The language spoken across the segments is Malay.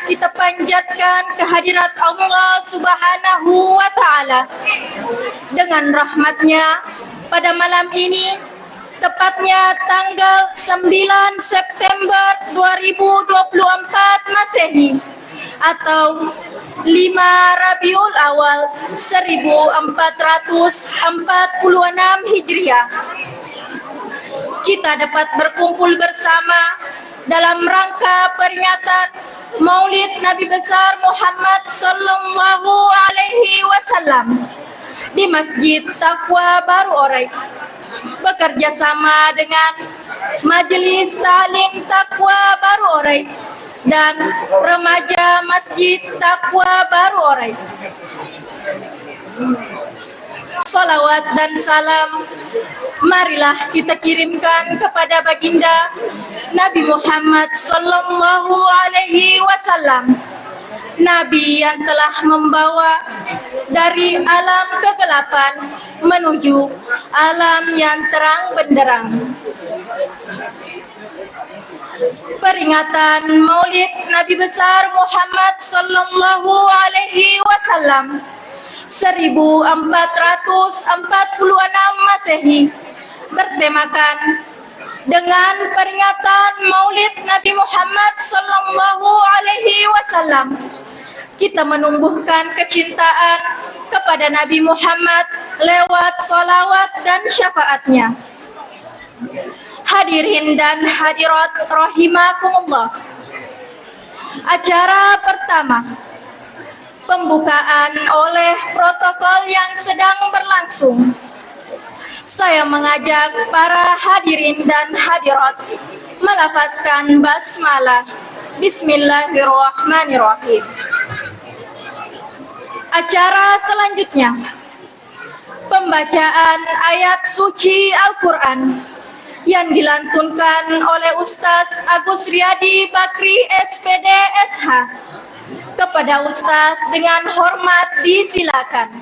kita panjatkan kehadirat Allah Subhanahu wa Ta'ala. Dengan rahmatnya pada malam ini, tepatnya tanggal 9 September 2024 Masehi atau 5 Rabiul Awal 1446 Hijriah, kita dapat berkumpul bersama dalam rangka peringatan Maulid Nabi besar Muhammad sallallahu alaihi wasallam di Masjid Taqwa Baru Orai, bekerja sama dengan Majelis Ta'lim Taqwa Baru Orai dan remaja Masjid Taqwa Baru Orai. Salawat dan salam marilah kita kirimkan kepada baginda Nabi Muhammad sallallahu alaihi wasallam, Nabi yang telah membawa dari alam kegelapan menuju alam yang terang benderang. Peringatan Maulid Nabi besar Muhammad sallallahu alaihi wasallam 1446 Masehi bertemakan dengan peringatan Maulid Nabi Muhammad sallallahu alaihi wasallam. Kita menumbuhkan kecintaan kepada Nabi Muhammad lewat salawat dan syafaatnya. Hadirin dan hadirat rahimakumullah. Acara pertama, pembukaan oleh protokol yang sedang berlangsung. Saya mengajak para hadirin dan hadirat melafazkan basmalah. Bismillahirrahmanirrahim. Acara selanjutnya, pembacaan ayat suci Al-Quran yang dilantunkan oleh Ustaz Agus Riyadi Bakri SPD SH. Kepada Ustaz dengan hormat disilakan.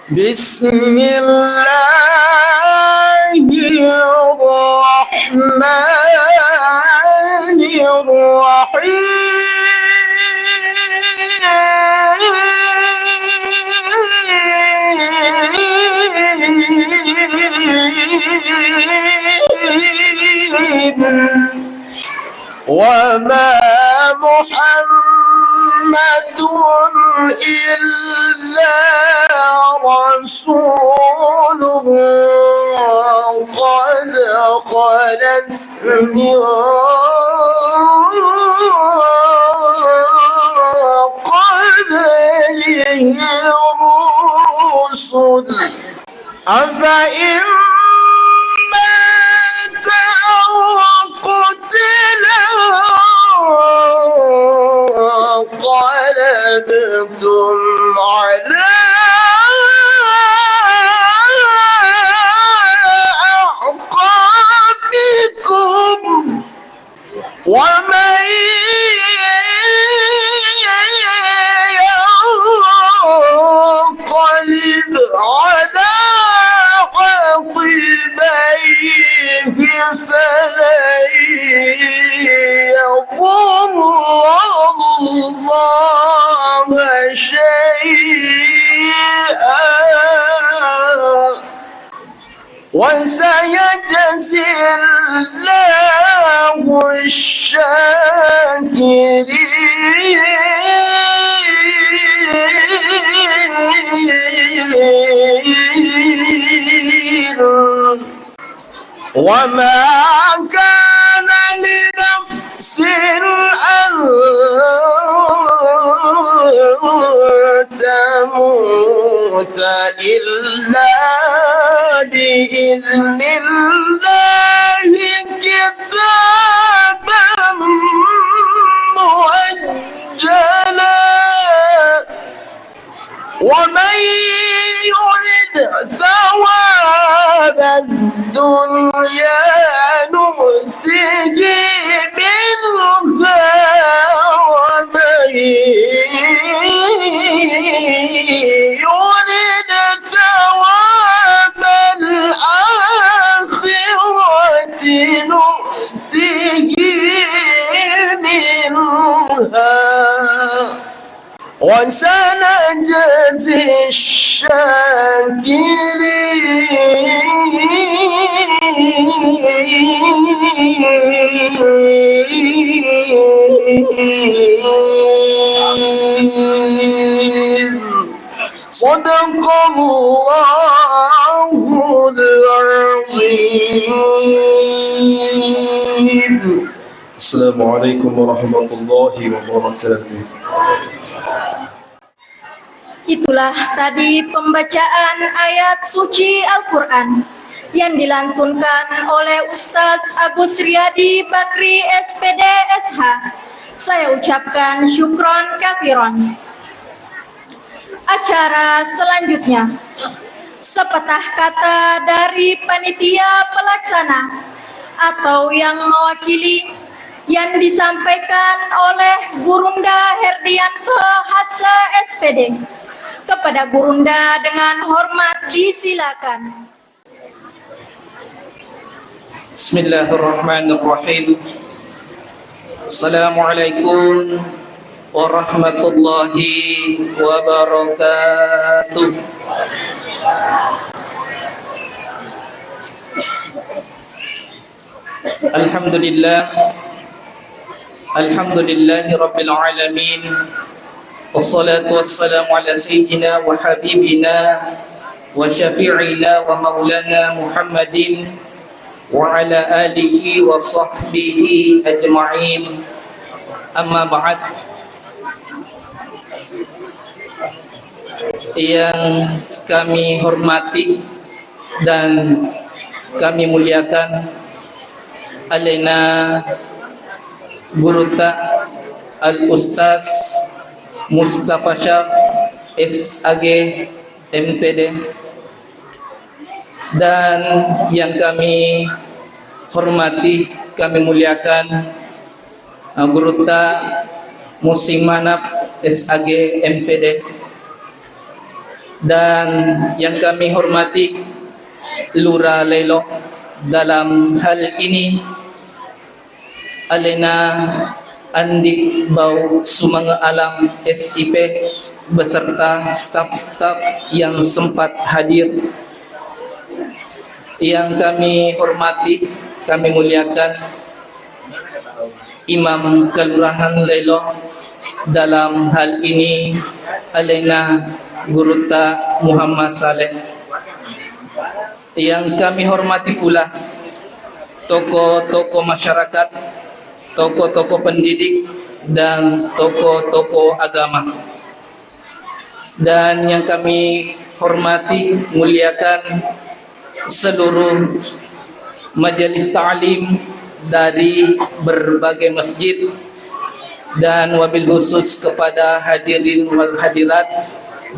Bismillahirrahmanirrahim. وما محمد إلا رسول قد خلت من قبله الرسل أفإن مات أو قتل انقلبتم على أعقابكم ومن ينقلب على عقبيه فلن يضر الله شيئا وسيجزي الله الشاكرين وما كان لنفس أن تموت إلا بإذن الله كتابا مؤجلا ومن يرد ثواب الدنيا نؤته منها ومن يرد ثواب الآخرة وسنجزي الشاكرين صدق الله العظيم. السلام عليكم ورحمة الله وبركاته. Itulah tadi pembacaan ayat suci Al-Quran yang dilantunkan oleh Ustaz Agus Riyadi Bakri SPD SH. Saya ucapkan syukron kathiron. Acara selanjutnya, sepatah kata dari panitia pelaksana atau yang mewakili yang disampaikan oleh Gurunda Herdianto Hassa SPD. Kepada Gurunda dengan hormat disilakan. Bismillahirrahmanirrahim. Assalamualaikum warahmatullahi wabarakatuh. Alhamdulillahi rabbil alamin. Wassalatu wassalamu ala sayyidina wa habibina wa syafi'ina wa maulana Muhammadin wa ala alihi wa sahbihi ajma'in. Amma ba'd. Yang kami hormati dan kami muliakan Alaina Guruta Al-Ustaz Mustafa Syaf SAG MPD, dan yang kami hormati, kami muliakan Guruta Musim Manap SAG MPD, dan yang kami hormati Lura Lelo. Dalam hal ini Alena Andik Bau Sumanga Alam SIP beserta staf-staf yang sempat hadir. Yang kami hormati, kami muliakan Imam Kelurahan Lelo. Dalam hal ini Alena Guruta Muhammad Saleh. Yang kami hormati pula tokoh-tokoh masyarakat, tokoh-tokoh pendidik, dan tokoh-tokoh agama. Dan yang kami hormati, muliakan seluruh majelis ta'lim dari berbagai masjid, dan wabil khusus kepada hadirin wal hadirat,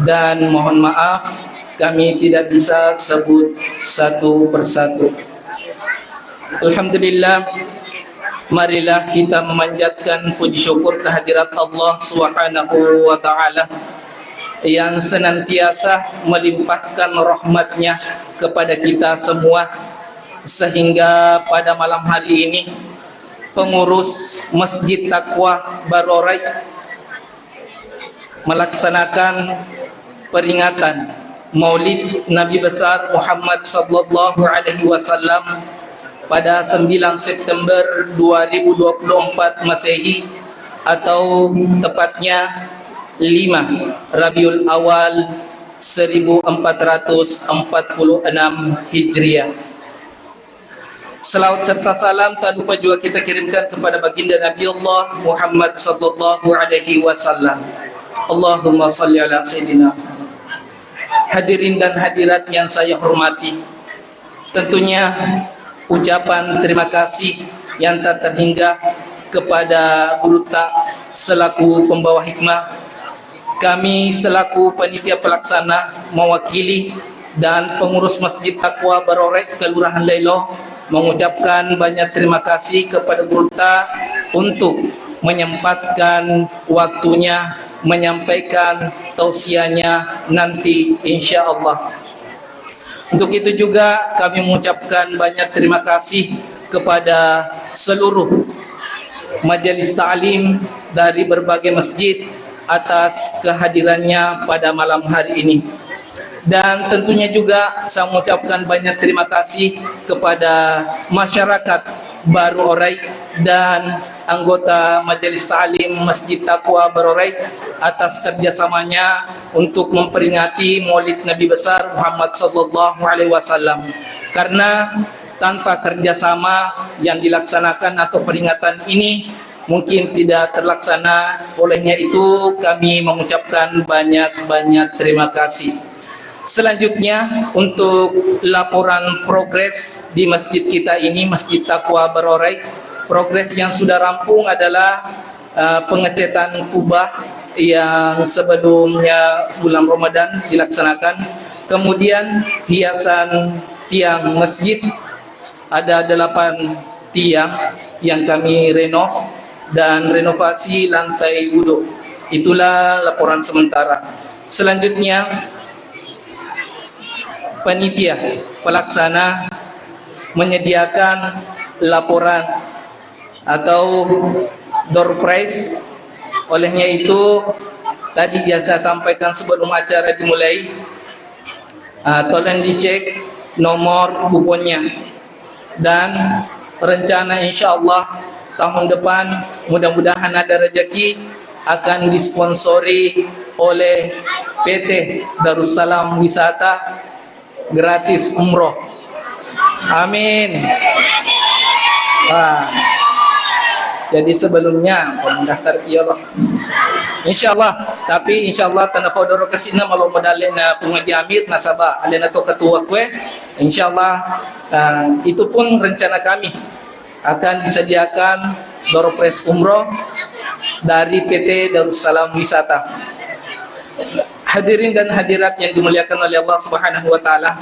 dan mohon maaf kami tidak bisa sebut satu persatu. Alhamdulillah, marilah kita memanjatkan puji syukur kehadirat Allah Subhanahu wa ta'ala yang senantiasa melimpahkan rahmatnya kepada kita semua, sehingga pada malam hari ini pengurus Masjid Taqwa Barorai melaksanakan peringatan Maulid Nabi besar Muhammad sallallahu alaihi wasallam pada 9 September 2024 Masehi, atau tepatnya 5 Rabiul Awal 1446 Hijriah. Selawat serta salam tak lupa juga kita kirimkan kepada baginda Nabi Allah Muhammad sallallahu alaihi wasallam. Allahumma salli ala sayyidina. Hadirin dan hadirat yang saya hormati, tentunya ucapan terima kasih yang tak terhingga kepada Guruta selaku pembawa hikmah. Kami selaku panitia pelaksana mewakili dan pengurus Masjid Taqwa Barorai Kelurahan Lelo mengucapkan banyak terima kasih kepada Guruta untuk menyempatkan waktunya menyampaikan tausiahnya nanti insyaallah. Untuk itu juga kami mengucapkan banyak terima kasih kepada seluruh majelis ta'lim dari berbagai masjid atas kehadirannya pada malam hari ini. Dan tentunya juga saya mengucapkan banyak terima kasih kepada masyarakat Baru Orai dan anggota Majelis Ta'lim Masjid Taqwa Baru Orai atas kerjasamanya untuk memperingati Maulid Nabi besar Muhammad sallallahu alaihi wasallam. Karena tanpa kerjasama yang dilaksanakan atau peringatan ini mungkin tidak terlaksana. Olehnya itu kami mengucapkan banyak-banyak terima kasih. Selanjutnya untuk laporan progres di masjid kita ini, Masjid Taqwa Baru Orai. Progres yang sudah rampung adalah pengecatan kubah yang sebelumnya bulan Ramadan dilaksanakan. Kemudian hiasan tiang masjid, ada 8 tiang yang kami renov, dan renovasi lantai wudhu. Itulah laporan sementara. Selanjutnya panitia pelaksana menyediakan laporan atau door prize. Olehnya itu tadi yang saya sampaikan sebelum acara dimulai, tolong dicek nomor kuponnya, dan rencana insya Allah tahun depan mudah-mudahan ada rezeki akan disponsori oleh PT Darussalam Wisata gratis umroh. Amin. Jadi sebelumnya mendaftar ya Allah. Insyaallah, tapi insyaallah tanah fodoro kesina malau modalin na pengaji amir nasabah alena to ketua kue. Insyaallah itu pun rencana kami akan disediakan door prize umroh dari PT Darussalam Wisata. Hadirin dan hadirat yang dimuliakan oleh Allah Subhanahu wa taala,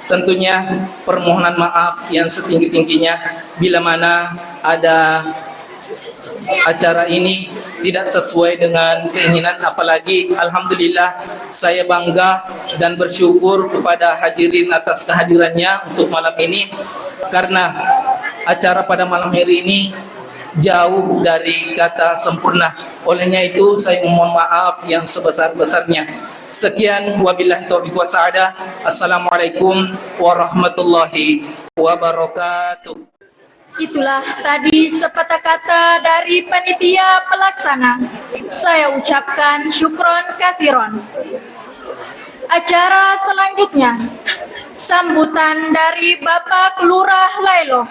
tentunya permohonan maaf yang setinggi-tingginya bila mana ada acara ini tidak sesuai dengan keinginan. Apalagi alhamdulillah saya bangga dan bersyukur kepada hadirin atas kehadirannya untuk malam ini, karena acara pada malam hari ini jauh dari kata sempurna. Olehnya itu saya mohon maaf yang sebesar-besarnya. Sekian, wabillahi taufiq wa sa'adah. Assalamualaikum warahmatullahi wabarakatuh. Itulah tadi sepatah kata dari panitia pelaksana. Saya ucapkan syukron kathiron. Acara selanjutnya, sambutan dari Bapak Lurah Lailo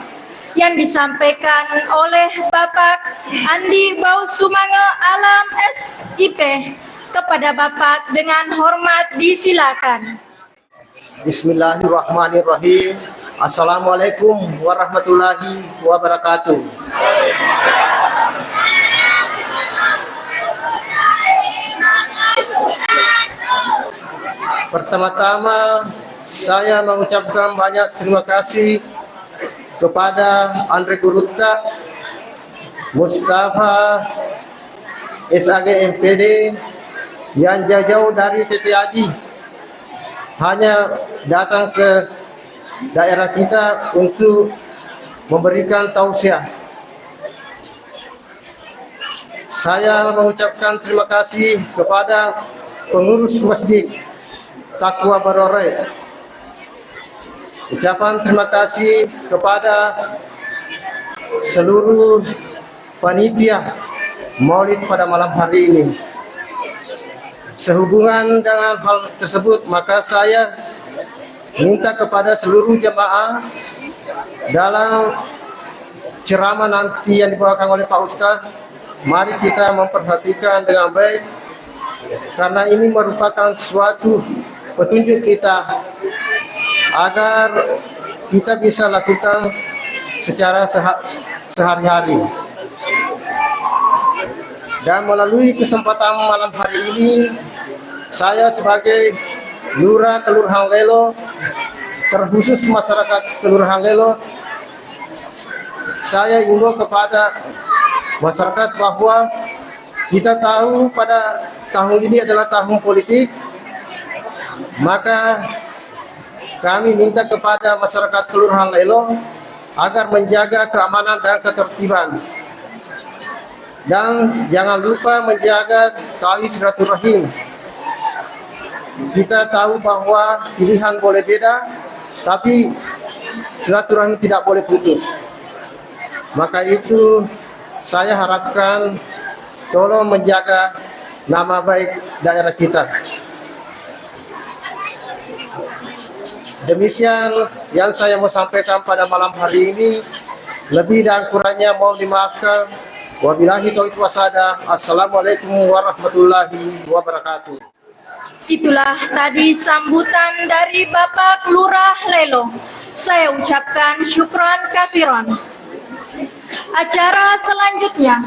yang disampaikan oleh Bapak Andi Bausumange Alam SIP. Kepada Bapak dengan hormat disilakan. Bismillahirrahmanirrahim. Assalamualaikum warahmatullahi wabarakatuh. Pertama-tama saya mengucapkan banyak terima kasih kepada Andre Gurutta, Mustafa, SAG MPD yang jauh-jauh dari TTAJ hanya datang ke daerah kita untuk memberikan tausiah. Saya mengucapkan terima kasih kepada pengurus Masjid Taqwa Baru Orai. Ucapan terima kasih kepada seluruh panitia Maulid pada malam hari ini. Sehubungan dengan hal tersebut, maka saya minta kepada seluruh jemaah dalam ceramah nanti yang dibawakan oleh Pak Ustaz, mari kita memperhatikan dengan baik, karena ini merupakan suatu petunjuk kita agar kita bisa lakukan secara sehari-hari. Dan melalui kesempatan malam hari ini, saya sebagai Lurah Kelurahan Lelo, terkhusus masyarakat Kelurahan Lelo, saya imbau kepada masyarakat bahwa kita tahu pada tahun ini adalah tahun politik, maka kami minta kepada masyarakat Kelurahan Lelo agar menjaga keamanan dan ketertiban. Dan jangan lupa menjaga tali silaturahim. Kita tahu bahwa pilihan boleh beda, tapi silaturahim tidak boleh putus. Maka itu saya harapkan tolong menjaga nama baik daerah kita. Demikian yang saya mau sampaikan pada malam hari ini. Lebih dan kurangnya mohon dimaafkan. Wabillahi taufiq wasada. Assalamualaikum warahmatullahi wabarakatuh. Itulah tadi sambutan dari Bapak Lurah Lelo. Saya ucapkan syukran katsiran. Acara selanjutnya,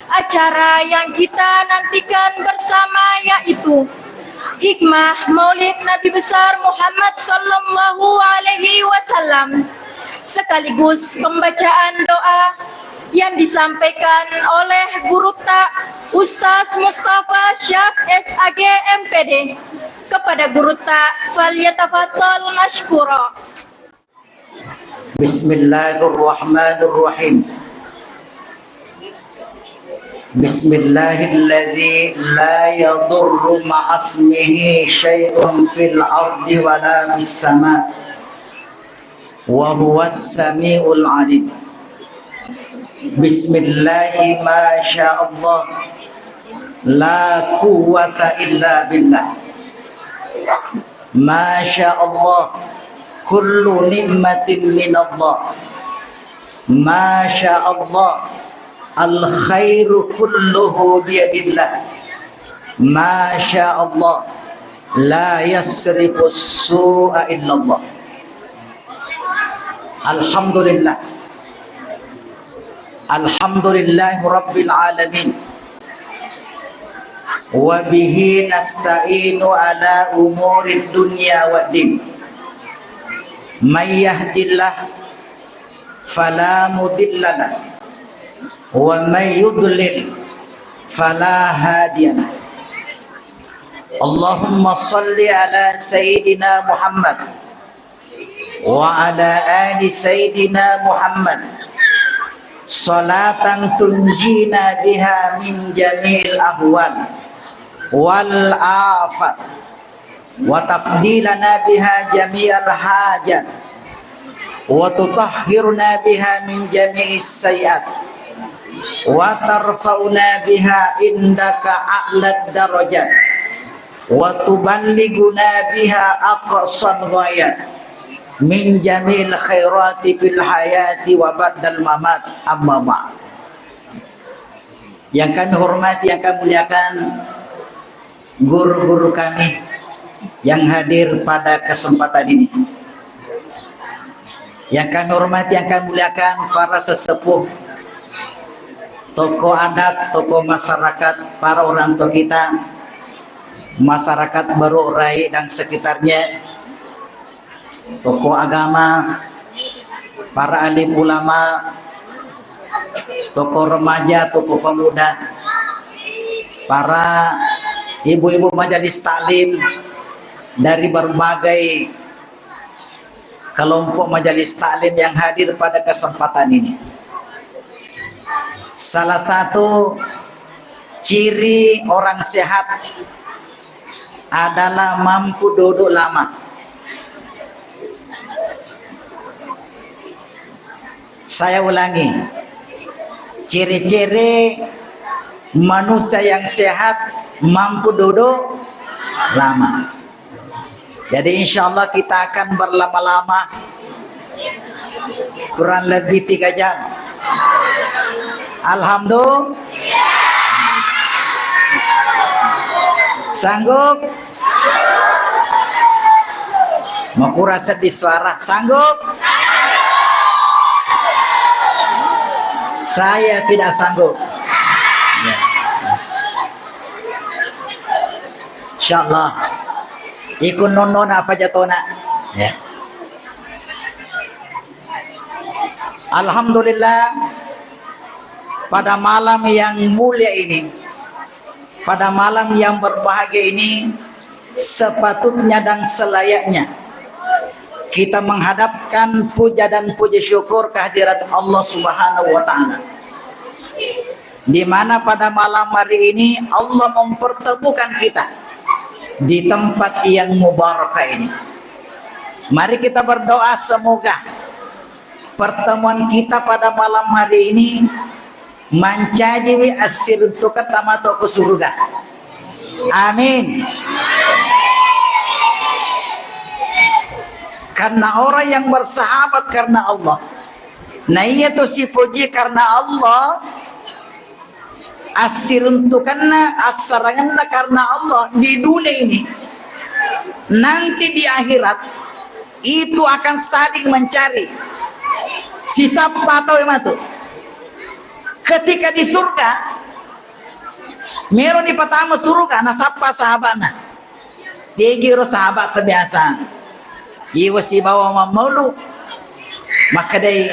acara yang kita nantikan bersama yaitu Hikmah Maulid Nabi besar Muhammad sallallahu alaihi wasallam sekaligus pembacaan doa yang disampaikan oleh Guru Tak Ustaz Mustafa Syaf SAG MPD. Kepada Guru Tak, falyatafaddal mashkura. Bismillahirrahmanirrahim. Bismillahilladzi la yadurru ma'asmihi syai'un fil ardi wala bis sama' wa huwas sami'ul 'alim. Bismillahi ma sya'allah la quwwata illa billah. Ma sya'allah kullu ni'matin minallah. Ma sya'allah al khairu kulluhu biyadillah. Ma sya'allah la yasrifu su'a illallah. Alhamdulillah. Alhamdulillahi rabbil alamin. Wa bihi nasta'inu ala umuri dunya waddin. May yahdillah fala mudilla wa may yudlil fala hadiyalah. Allahumma salli ala sayyidina Muhammad wa ala ali sayyidina Muhammad salatan tunjina biha min jami'il ahwal wal afat wa taqdilana biha jami'al hajat wa tutahhiruna biha min jami'is sayiat wa tarfa'una biha indaka a'lad darajat wa tuballighuna biha aqsal ghayat min jamil khairati fil hayati wa ba'dal mamat. Amma ba'd. Yang kami hormati, yang kami muliakan guru-guru kami yang hadir pada kesempatan ini. Yang kami hormati, yang kami muliakan para sesepuh, tokoh adat, tokoh masyarakat, para orang tua kita, masyarakat Baru Rai dan sekitarnya, tokoh agama, para alim ulama, tokoh remaja, tokoh pemuda, para ibu-ibu majelis taklim dari berbagai kelompok majelis taklim yang hadir pada kesempatan ini. Salah satu ciri orang sehat adalah mampu duduk lama. Saya ulangi, ciri-ciri manusia yang sehat mampu duduk lama. Jadi insya Allah kita akan berlama-lama, kurang lebih 3 jam. Alhamdulillah. Sanggup? Mau kurasa di suara. Sanggup? Saya tidak sanggup. Insyaallah. Ikut nonon apa jatona? Ya. Alhamdulillah, pada malam yang mulia ini, pada malam yang berbahagia ini, sepatutnya dan selayaknya kita menghadapkan puja dan puji syukur kehadirat Allah Subhanahu wa Ta'ala. di mana pada malam hari ini Allah mempertemukan kita di tempat yang mubarakah ini. Mari kita berdoa semoga pertemuan kita pada malam hari ini mencaji asir untuk ketamato ke surga. Amin. Karena orang yang bersahabat karena Allah, nah iya tuh si puji karena Allah, asiruntukanna asaranganna karena Allah di dunia ini, nanti di akhirat itu akan saling mencari sisa patau ematu. Ketika di surga mero di pertama surga nasapa sahabatna dia giro sahabat terbiasa iwa si bawa mamulu maka dari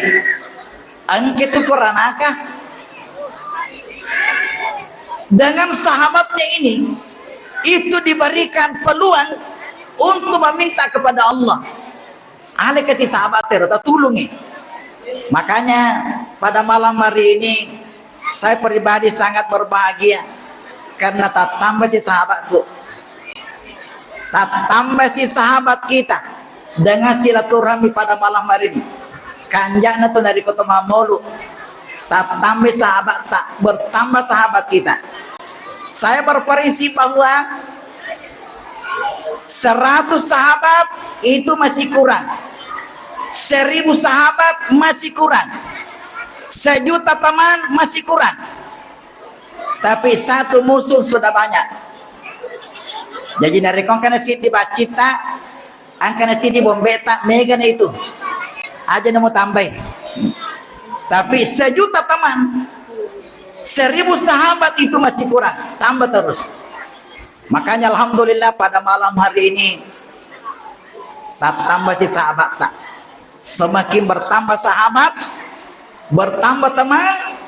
angket itu koranaka dengan sahabatnya ini itu diberikan peluang untuk meminta kepada Allah. Ale kasih sahabat terus tulungi. Makanya pada malam hari ini saya pribadi sangat berbahagia karena tak tambah si sahabatku, tak tambah si sahabat kita dengan silaturahmi pada malam hari ini. Kanjana tuh dari kota Mamolu, tak tambah sahabat tak bertambah sahabat kita. Saya berprinsip bahwa 100 sahabat itu masih kurang, 1000 sahabat masih kurang, 1 juta teman masih kurang, tapi 1 musuh sudah banyak. Jadi dari kongkana sini bacita, angkana sini bombeta, megana itu aja nemu tambah. Tapi 1 juta teman, 1000 sahabat itu masih kurang, tambah terus. Makanya alhamdulillah pada malam hari ini tak tambah si sahabat tak. Semakin bertambah sahabat, bertambah teman,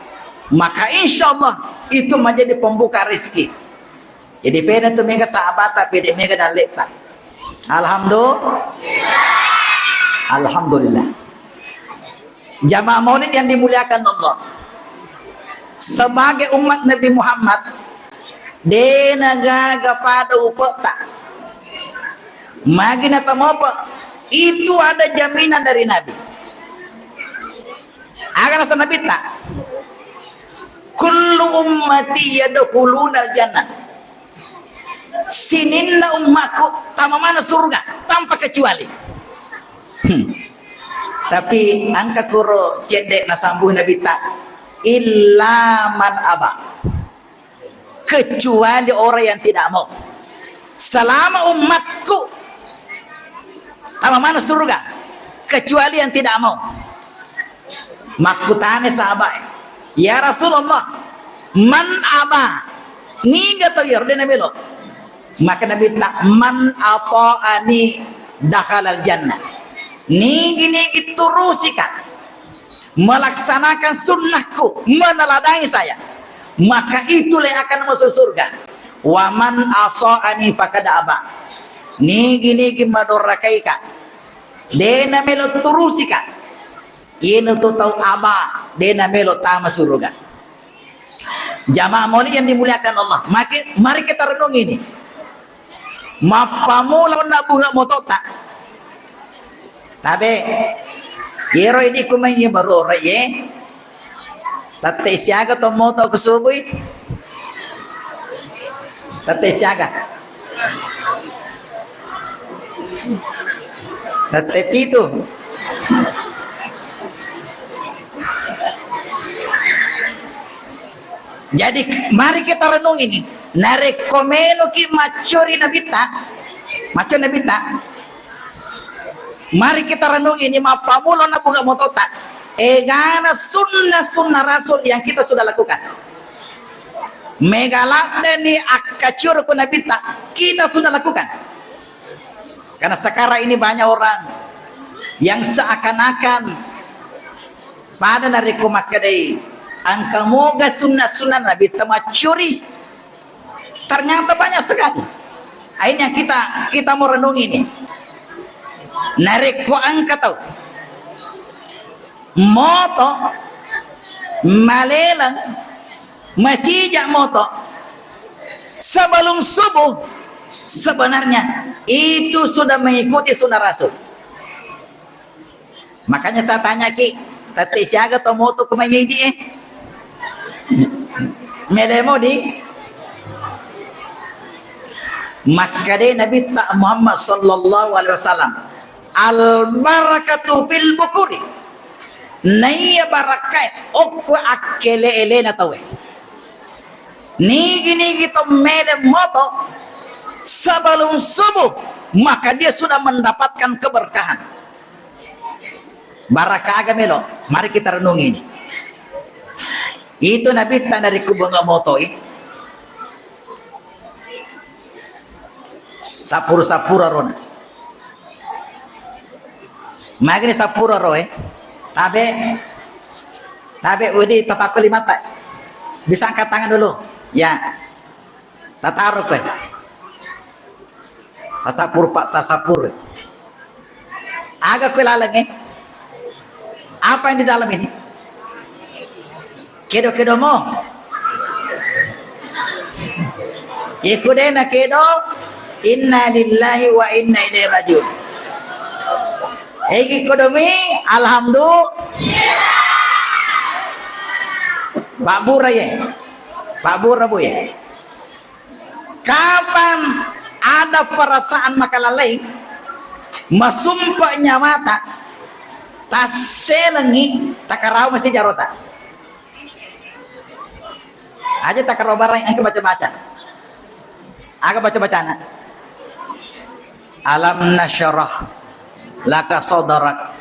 maka insya Allah itu menjadi pembuka rezeki. Jadi pena tu mega sahabat tapi dia mega dan letak. Alhamdulillah. Jamaah maulid yang dimuliakan Allah, sebagai umat Nabi Muhammad, denaga pada upeta magina tamopa itu ada jaminan dari Nabi. Agarasa Nabi tak kullu ummati yadkhuluna jannah, sininna ummaku tamamana surga tanpa kecuali. Tapi angka kuro cedek nasambuh Nabi tak illa man aba, kecuali orang yang tidak mau. Selama umatku tamamana surga kecuali yang tidak mau. Makutane sahabat, ya Rasulullah, man aba ni gato yorde namelo. Maka Nabi tak man ata'ani dakhalal jannah. Ni gini turusika melaksanakan sunnahku, meneladani saya, maka itulah yang akan masuk surga. Wa man asa'ani faqad aba. Nigi madorakaika. Dena melo turusika. Ino tu tahu aba, dena melo tama surga. Jamaah maulid yang dimuliakan Allah, mari kita renung ini. Mapamula na bunga motota. Tabe yero ini kumanya baru raye. Tate siaga to moto kusubui. Tate siaga. Tate pitu. Jadi mari kita renung ini. Narekomeno ki macuri nabita. Macuri nabita. Mari kita renung ini mapamulo na bunga motota. Egana sunnah Rasul yang kita sudah lakukan. Megalakdeni akacur ku nabita kita sudah lakukan. Karena sekarang ini banyak orang yang seakan-akan pada nariku makadai angka moga sunnah Nabi temacuri. Ternyata banyak sekali. Akhirnya kita mau renung ini. Nareko angka tahu. Moto malelang masih jak moto sebelum subuh, sebenarnya itu sudah mengikuti sunnah Rasul. Makanya saya tanya ki, tadi siaga atau moto kemana ini melemo di, maka deh Nabi Muhammad sallallahu alaihi wasallam al barakatu fil bukuri, naya barakat okku akele elena tawe nigi to mele moto sebelum subuh, maka dia sudah mendapatkan keberkahan. Barakah agamelo, mari kita renungi ini. Itu Nabi dari kubunga moto sapura rona. Magni sapura roe. Tabe udi tapakuli mata. Bisa angkat tangan dulu. Ya. Tataruk kowe. Tasapur. Agak kowe lalang apa yang di dalam ini? Kedo mo. Ikudena kedo. Inna lillahi wa inna ilaihi rajiun. Egi kodomi alhamdulillah. Pak Bura ya. Kapan ada perasaan makalalai masumpahnya mata taselengi takarau masih jarota aja takarau barang yang baca-baca agak baca-bacana alam nasyarah laka sadarak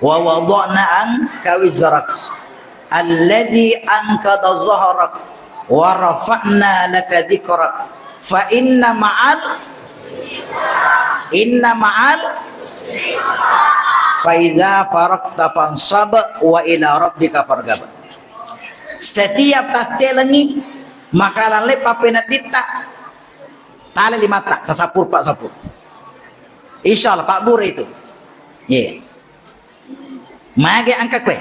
wa wada'na anka wizrak alladhi ankada zahrak wa rafa'na laka dhikrak fa inna ma'al Faiza farakta fansab wa ila rabbika fargab. Setiap taselengi maka lalai papena dita tali lima tak tasapur pak sapur. Insyaallah Pak Bura itu. Ye. Mage angka kue,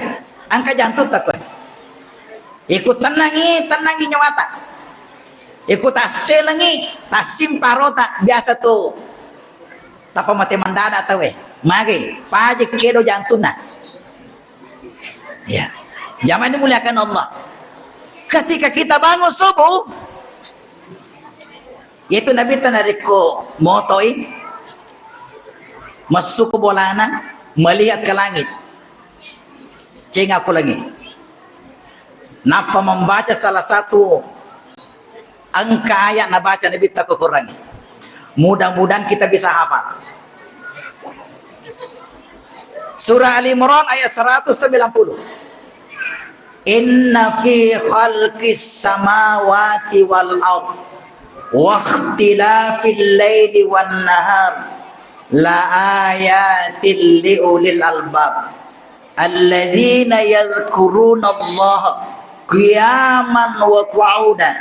angka jantung tak kue. Ikut tenangi nyawata. Ikut taselengi tasim parota biasa tuh. Tapa mati mandada tahu magi pajak kedo jantuna. Ya, zaman ini muliakan Allah. Ketika kita bangun subuh, yaitu Nabi tanariko motoi masuk ke bolana melihat ke langit. Ceng aku lagi. Napa membaca salah satu angka ayat na baca Nabi tak kurangi. Mudah-mudahan kita bisa hafal. Surah Ali Imran ayat 190. Inna fi khalqis samawati wal ard wa ikhtilafil laili wan nahar la ayatil liulil albab alladzina yadhkuruna Allah qiyaman wa qu'udan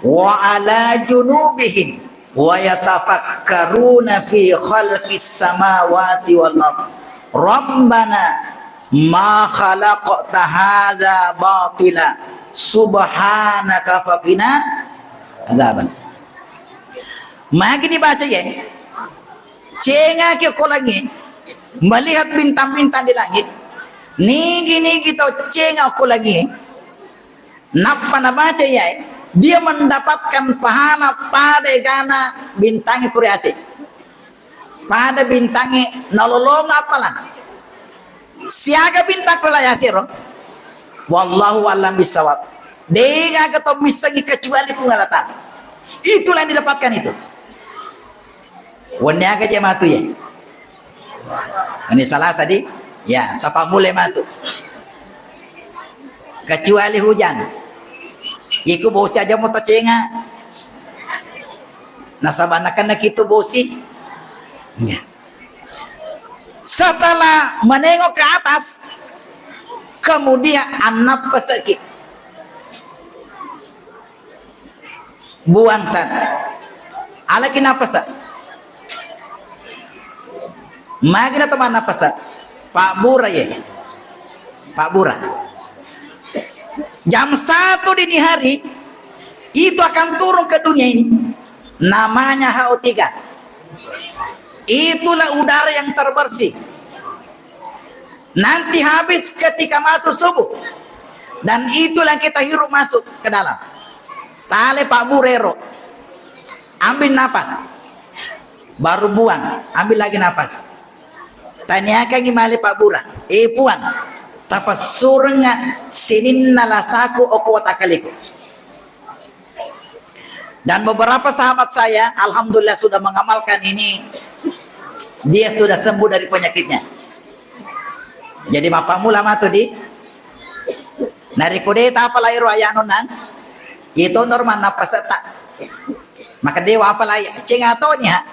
wa ala junubihim wa yatafakkaruna fi khalqis samawati wal ard rabbana ma khalaqta hadza batila subhanaka faqina adzaban. Magi dibaca ya. Cenga ke kolangi melihat bintang-bintang di langit. Nigi to cenga kolangi. Napa na baca ya? Dia mendapatkan pahala pada gana bintangnya kuriasi. Pada bintangnya nolong apalan. Siaga bintang kulayasiro. Wallahu alam bisawab. Dengar kata misangi kecuali pengalatan. Itulah yang didapatkan itu. Wanya aja matu ya. Ini salah tadi. Ya, tapak mulai matu. Kecuali hujan. Iku bosi aja mau tercenga. Nasabanakan nak itu bosi. Ya. Setelah menengok ke atas, kemudian anak pesakit. Buang sana. Ala kenapa sa? Magna teman apa sa? Pak Bura ya. Pak Bura. Jam 1 dini hari itu akan turun ke dunia ini, namanya HO3. Itulah udara yang terbersih. Nanti habis ketika masuk subuh, dan itulah yang kita hirup masuk ke dalam. Tale Pak Burero, ambil napas, baru buang, ambil lagi napas. Tanyakan gimana Pak Bura, puang, tapas surga sinin nalasaku okuwata kaliku. Dan beberapa sahabat saya, alhamdulillah sudah mengamalkan ini, dia sudah sembuh dari penyakitnya. Jadi mapamu lama tuh di narikode apa lahir ayanon nang itu normal napas tak. Maka dewa apa lagi cengatonya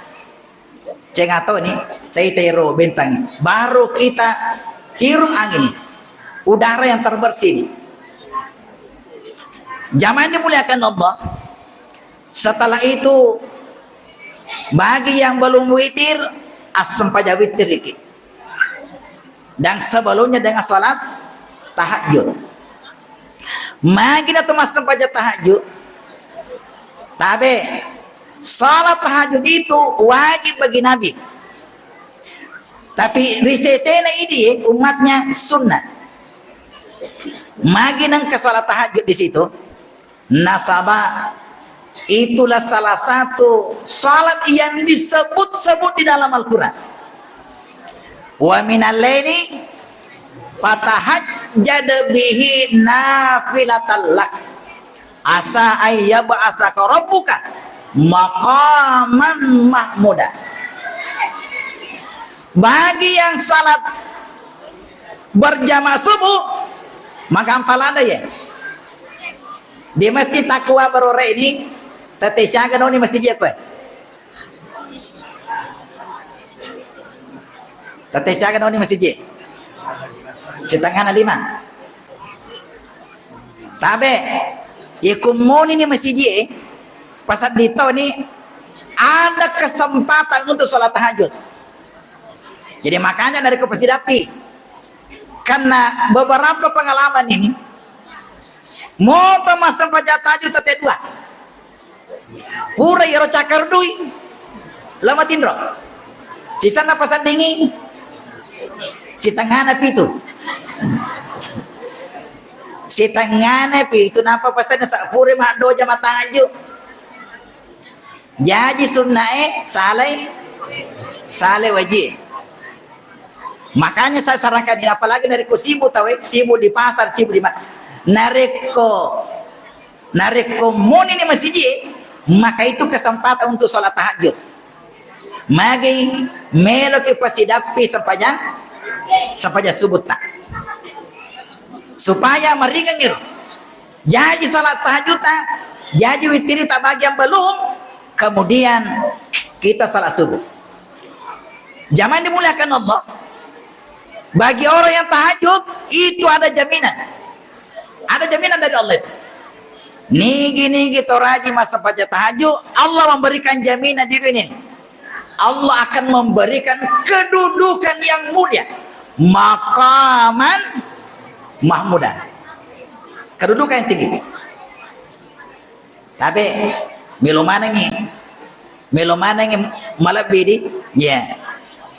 cengatoni teitero bentang baru kita hirup angin udara yang terbersih. Zaman dimuliakan Allah. Setelah itu bagi yang belum witir asam paja witir dikit. Dan sebelumnya dengan salat tahajud. Magina tuh masam paja tahajud. Tapi salat tahajud itu wajib bagi Nabi. Tapi risesena ini umatnya sunnah. Maginang ke salat tahajud di situ. Nasabah itulah salah satu salat yang disebut-sebut di dalam Al-Quran. Wa minal laili fatahajjad bihi nafilatan lak asa ayyab'atsaka rabbuka maqaman mahmuda. Bagi yang salat berjamaah subuh maka ampalada ya di masjid takwa barore ini tetesyaga no ni masjid ya kue tetesyaga no ni masjid setengah 5 tabe ikumoni ni masjid pasal dito ni ada kesempatan untuk sholat tahajud. Jadi makanya dari Kopasidapi karena beberapa pengalaman ini mau masam pajak tahajud tete 2 pura iro cakar dui lama tindro sisa napasan dingin si tengah napi itu si tengah napi itu napa pasan sa pura mak doja matang aju jadi sunnae saleh wajib. Makanya saya sarankan ini apalagi dari sibuk tahu sibuk di pasar sibuk di nareko moni ni masjid maka itu kesempatan untuk sholat tahajud. Magi melo ke Pasidapi sampaja subuh tak supaya meringan itu. Jadi sholat tahajud tak jadi witiri tak bagian belum kemudian kita sholat subuh. Zaman dimuliakan Allah. Bagi orang yang tahajud itu ada jaminan. Ada jaminan dari Allah. Nigi toraji masa baca tahajud, Allah memberikan jaminan di dunia ini. Allah akan memberikan kedudukan yang mulia. Maqaman mahmudan. Kedudukan yang tinggi. Tapi melomana ngi malabidi ya.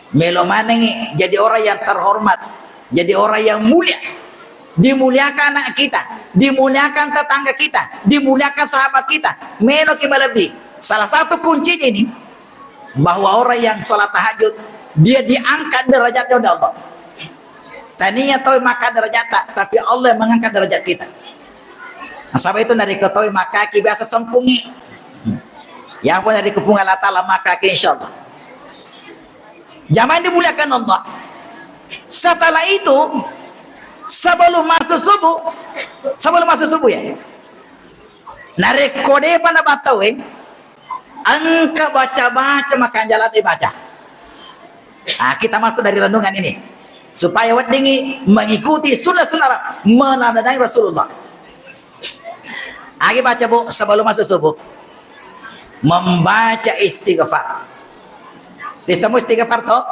Melomana ngi jadi orang yang terhormat, jadi orang yang mulia. Dimuliakan anak kita, dimuliakan tetangga kita, dimuliakan sahabat kita. Melo kibalabi. Salah satu kuncinya ini bahwa orang yang sholat tahajud dia diangkat derajatnya oleh Allah. Tadinya tahu maka derajat tapi Allah yang mengangkat derajat kita. Nah, sampai itu dari ketahui maka biasa sempungi. Yang pun dari kepungan Allah Ta'ala maka insyaallah. Zaman dimuliakan Allah. Setelah itu sebelum masuk subuh ya. Narek kode pada batau angka baca makan jalan dibaca. Nah, kita masuk dari renungan ini supaya wadingi mengikuti sunnah-sunnah menandai Rasulullah. Lagi baca bu sebelum masuk subuh membaca istighfar. Disebut istighfar toh?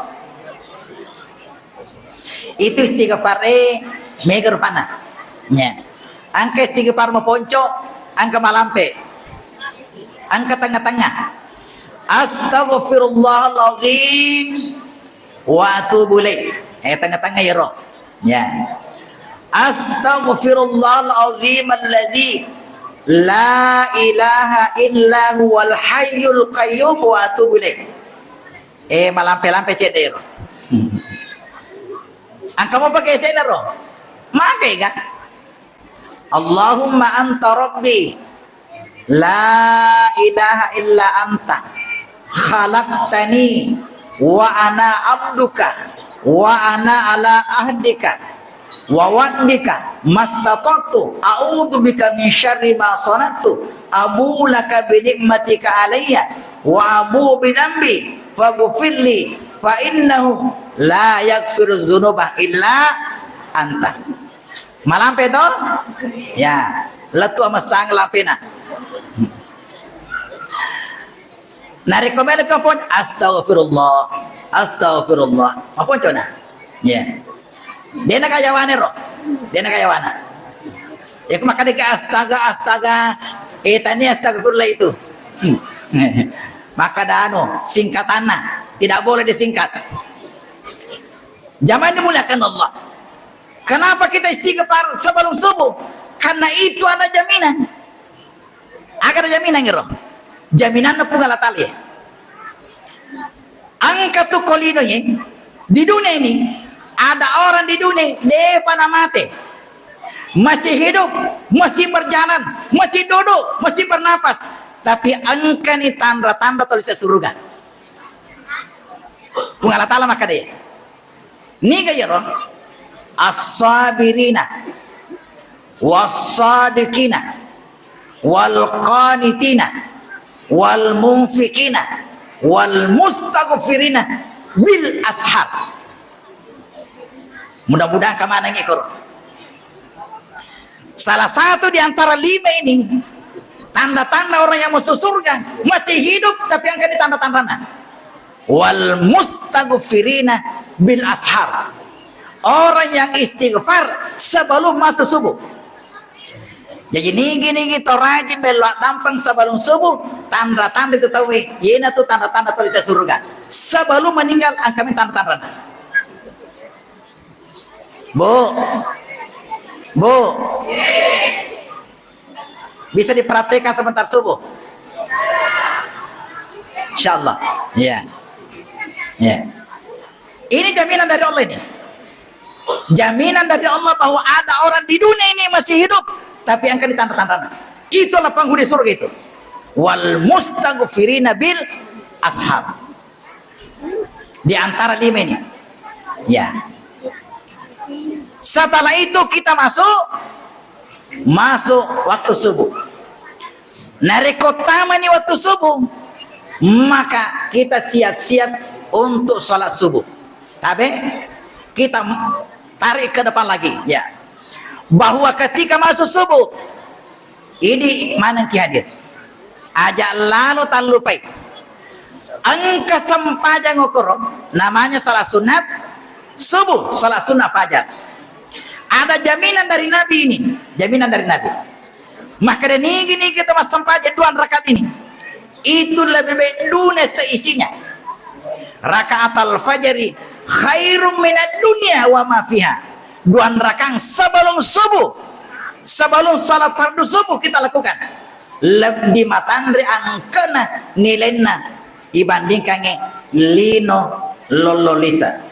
Itu istighfar megar panah. Ya. Angka istighfar ponco, angka malampe. Angka tengah-tengah. Astaghfirullahaladzim wa atubu ilaih. Tengah-tengah ya roh. Ya. Astaghfirullahaladzim alladzi la ilaha illa huwal hayyul qayyum wa atubu ilaih. Malampe-lampe cek deh roh. Angka mau pakai saya roh. Makai kan? Allahumma anta rabbi la ilaha illa anta khalaqtani wa ana abduka wa ana ala ahdika wa wa'dika mastata'tu a'udzu bika min syarri ma sanatu abu laka bi ni'matika alayya wa abu bi dzambi faghfirli fa innahu la yaghfiru dzunuba illa anta. Malampe to? Ya, letu ama sang lampena. Narik komen pun astagfirullah, astagfirullah. Apa cona? Ya. Dia nak kayawane roh. Dia nak kayawana. Ya maka dia astaga. Tani astagfirullah itu. Maka dano singkatannya tidak boleh disingkat. Jangan dimuliakan Allah. Kenapa kita istighfar sebelum subuh? Karena itu ada jaminan. Agar ada jaminan ya roh. Jaminan pun Allah Ta'ala. Angka tu kolino ya. Di dunia ini ada orang di dunia depan mati. Masih hidup, masih berjalan, masih duduk, masih bernapas. Tapi angka ni tanda-tanda tulis surga. Pun Allah Ta'ala maka dia. Ni gaya roh. As-sabirina was-sadiqina wal-qanitina wal-munfikina wal-mustaghfirina bil ashar. Mudah-mudahan kemana ngikor. Salah satu di antara 5 ini tanda-tanda orang yang masuk surga masih hidup tapi yang ini tanda-tandanya. Wal-mustaghfirina bil ashar. Orang yang istighfar sebelum masuk subuh. Jadi gini kita rajin belok dampang sebelum subuh. Tanda-tanda ketahui. Ini tuh tanda-tanda tulis surga. Sebelum meninggal kami tanda-tanda. Bu, bisa diperhatikan sebentar subuh. Insyaallah. Ya. Ini jaminan dari Allah ini. Jaminan dari Allah bahwa ada orang di dunia ini masih hidup tapi yang akan ditanda-tanda. Itulah penghuni surga itu. Wal mustaghfirina bil ashar. Di antara 5 ini. Ya. Setelah itu kita masuk waktu subuh. Narikotama nih waktu subuh. Maka kita siap-siap untuk sholat subuh. Tapi kita tarik ke depan lagi, ya. Bahwa ketika masuk subuh, ini mana yang hadir? Ajak lalu tak lupai. Angka sempaja ngokoro, namanya salat sunat subuh, salat sunat fajar. Ada jaminan dari Nabi ini, jaminan dari Nabi. Maka dan ini kita mas sempaja 2 rakaat ini. Itu lebih baik dunia seisinya. Rakaat al-fajri khairum minad dunya wa ma fiha. 2 rakaat sebelum subuh. Sebelum salat fardu subuh kita lakukan. Lebih matandre angkena nilainya dibandingkan lino lololisa.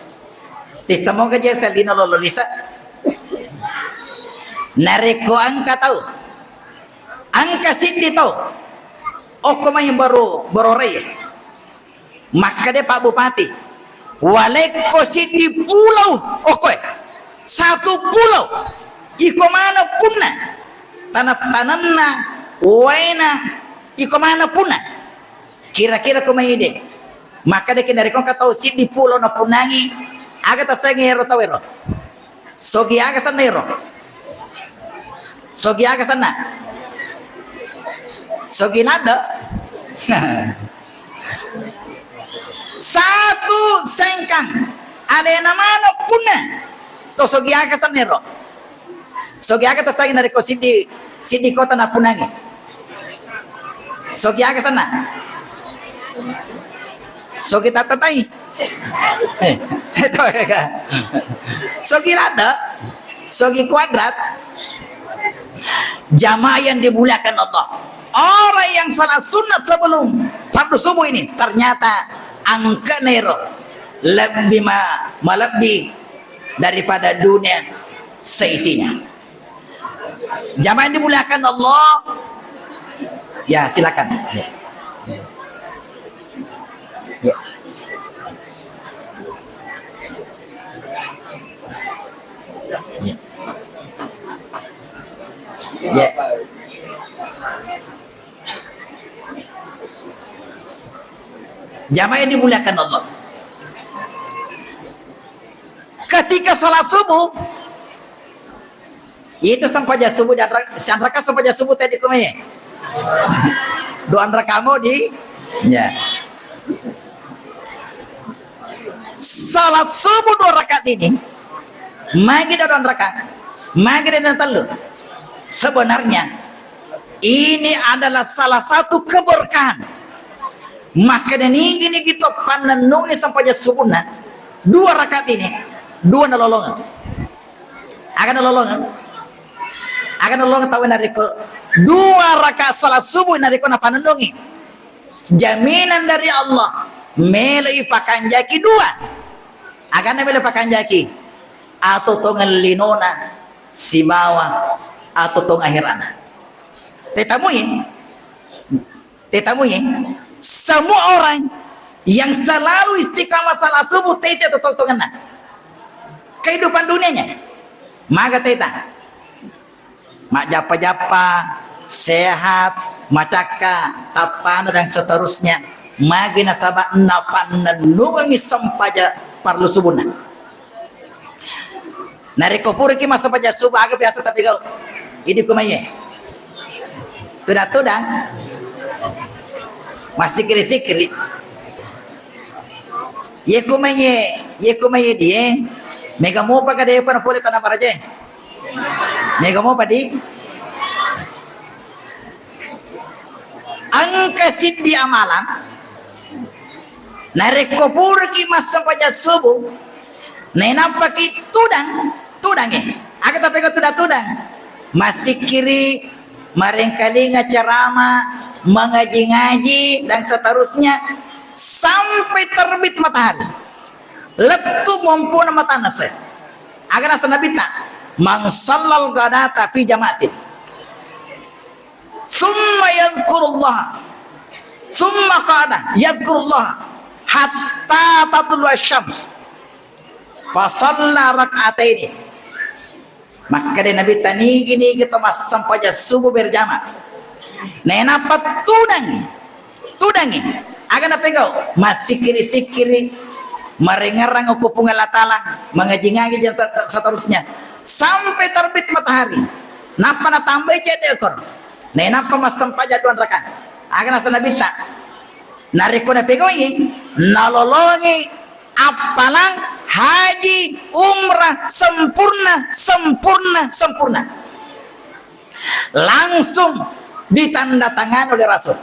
Semoga jasa lino lololisa. Nareko angka tahu. Angka sindi tahu. Oh yang baru raya. Maka dia Pak Bupati. Waleko sindi pulau. Oke. 1 pulau. Iko mana punna. Tanah-tanahna. Waina. Iko mana punna. Kira-kira ide. Maka dia dari kong tahu sindi pulau na punangi. Aga tasangi ero tawero. Sogi aga sana ero. Sogi aga sana. Sogi nada. 1 sengkang. Ada yang namanya punna. To sogi aga sana ero. Sogi aga tasagi nari ko sidi kota na punangi. Sogi aga sana. Sogi tatatai. Itu ya. Sogi rada. Sogi kuadrat. Jamaah yang dimuliakan Allah. Orang yang salat sunat sebelum fardu subuh ini ternyata angka nero lebih melebih daripada dunia seisinya. Jamaah yang dimuliakan Allah. Ya, silakan. Ya. Ya. Ya. Ya. Jamaah yang dimuliakan Allah. Ketika salat subuh, itu sampai subuh dan raka sampai subuh tadi kumanya. Doa rakamu di ya. Salat subuh 2 rakaat ini, magi dan 2 rakaat, magi dan telu. Sebenarnya ini adalah salah satu keberkahan. Maka dan ini kita panenungi sampai subuhna 2 rakaat ini 2 nolongan akan nolongan tahu nariko 2 rakaat salat subuh nariko na panenungi jaminan dari Allah meloi pakan jaki 2 akan mele pakan jaki atau tongan linona si bawa atau tong akhirana tetamuin semua orang yang selalu istiqamah salat subuh tete atau tongan kehidupan dunianya maka teta mak japa sehat macaka tapana dan seterusnya magi nasabah napan nungi sampaja parlu subuhna nariko puri ki masa paja subuh agak biasa tapi kau ini kumaye tudang masih kiri ye kumaye dia mega mo pa kada pa na pole tanah paraje mega mo pa di angka sidi amalan nareko purki masa paja subuh nenapa ki tudang aga tapi ko tudang masih kiri marengkali ngacarama mengaji-ngaji dan seterusnya sampai terbit matahari letu mumpuna mata nase agar nasa nabita man sallal gadata fi jamaatin summa yadhkurullah summa qada yadhkurullah hatta tatlu asy-syams fa shalla rak'ataini maka de nabi tani gini kita mas sampai subuh berjamaah nenapa tudangi agar apa kau masih kiri merengarang ukupung Allah Ta'ala mengaji-ngaji dan seterusnya sampai terbit matahari napa na tambah cede ekor nenapa mas sampai jatuhan rakaat agar nasa nabita nariko na pegoi nalolongi apalang haji umrah sempurna langsung ditandatangan oleh Rasul.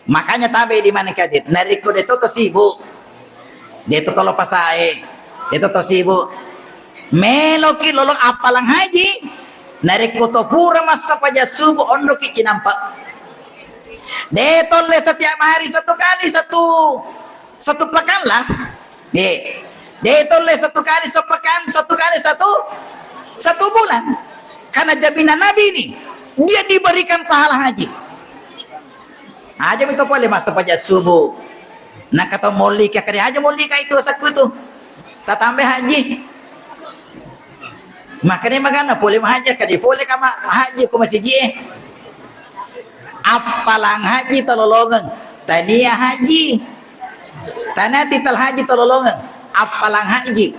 Makanya tabe di mana kadit nariko de toto sibuk de toto lo pasae de toto sibuk meloki lolo apalang haji nariko to pura masa paja subuh ondo ki cinampak de tolle setiap hari satu pekan lah de tolle satu kali satu bulan karena jaminan Nabi ini dia diberikan pahala haji. Aja itu boleh masa paja subuh. Nak kata molika kari aja molika itu saku itu. Saya tambah haji. Makanya magana boleh haji kadi boleh kama haji ku masih je. Apalang haji tololongan. Tania haji. Tanah titel haji tololongan. Apalang haji.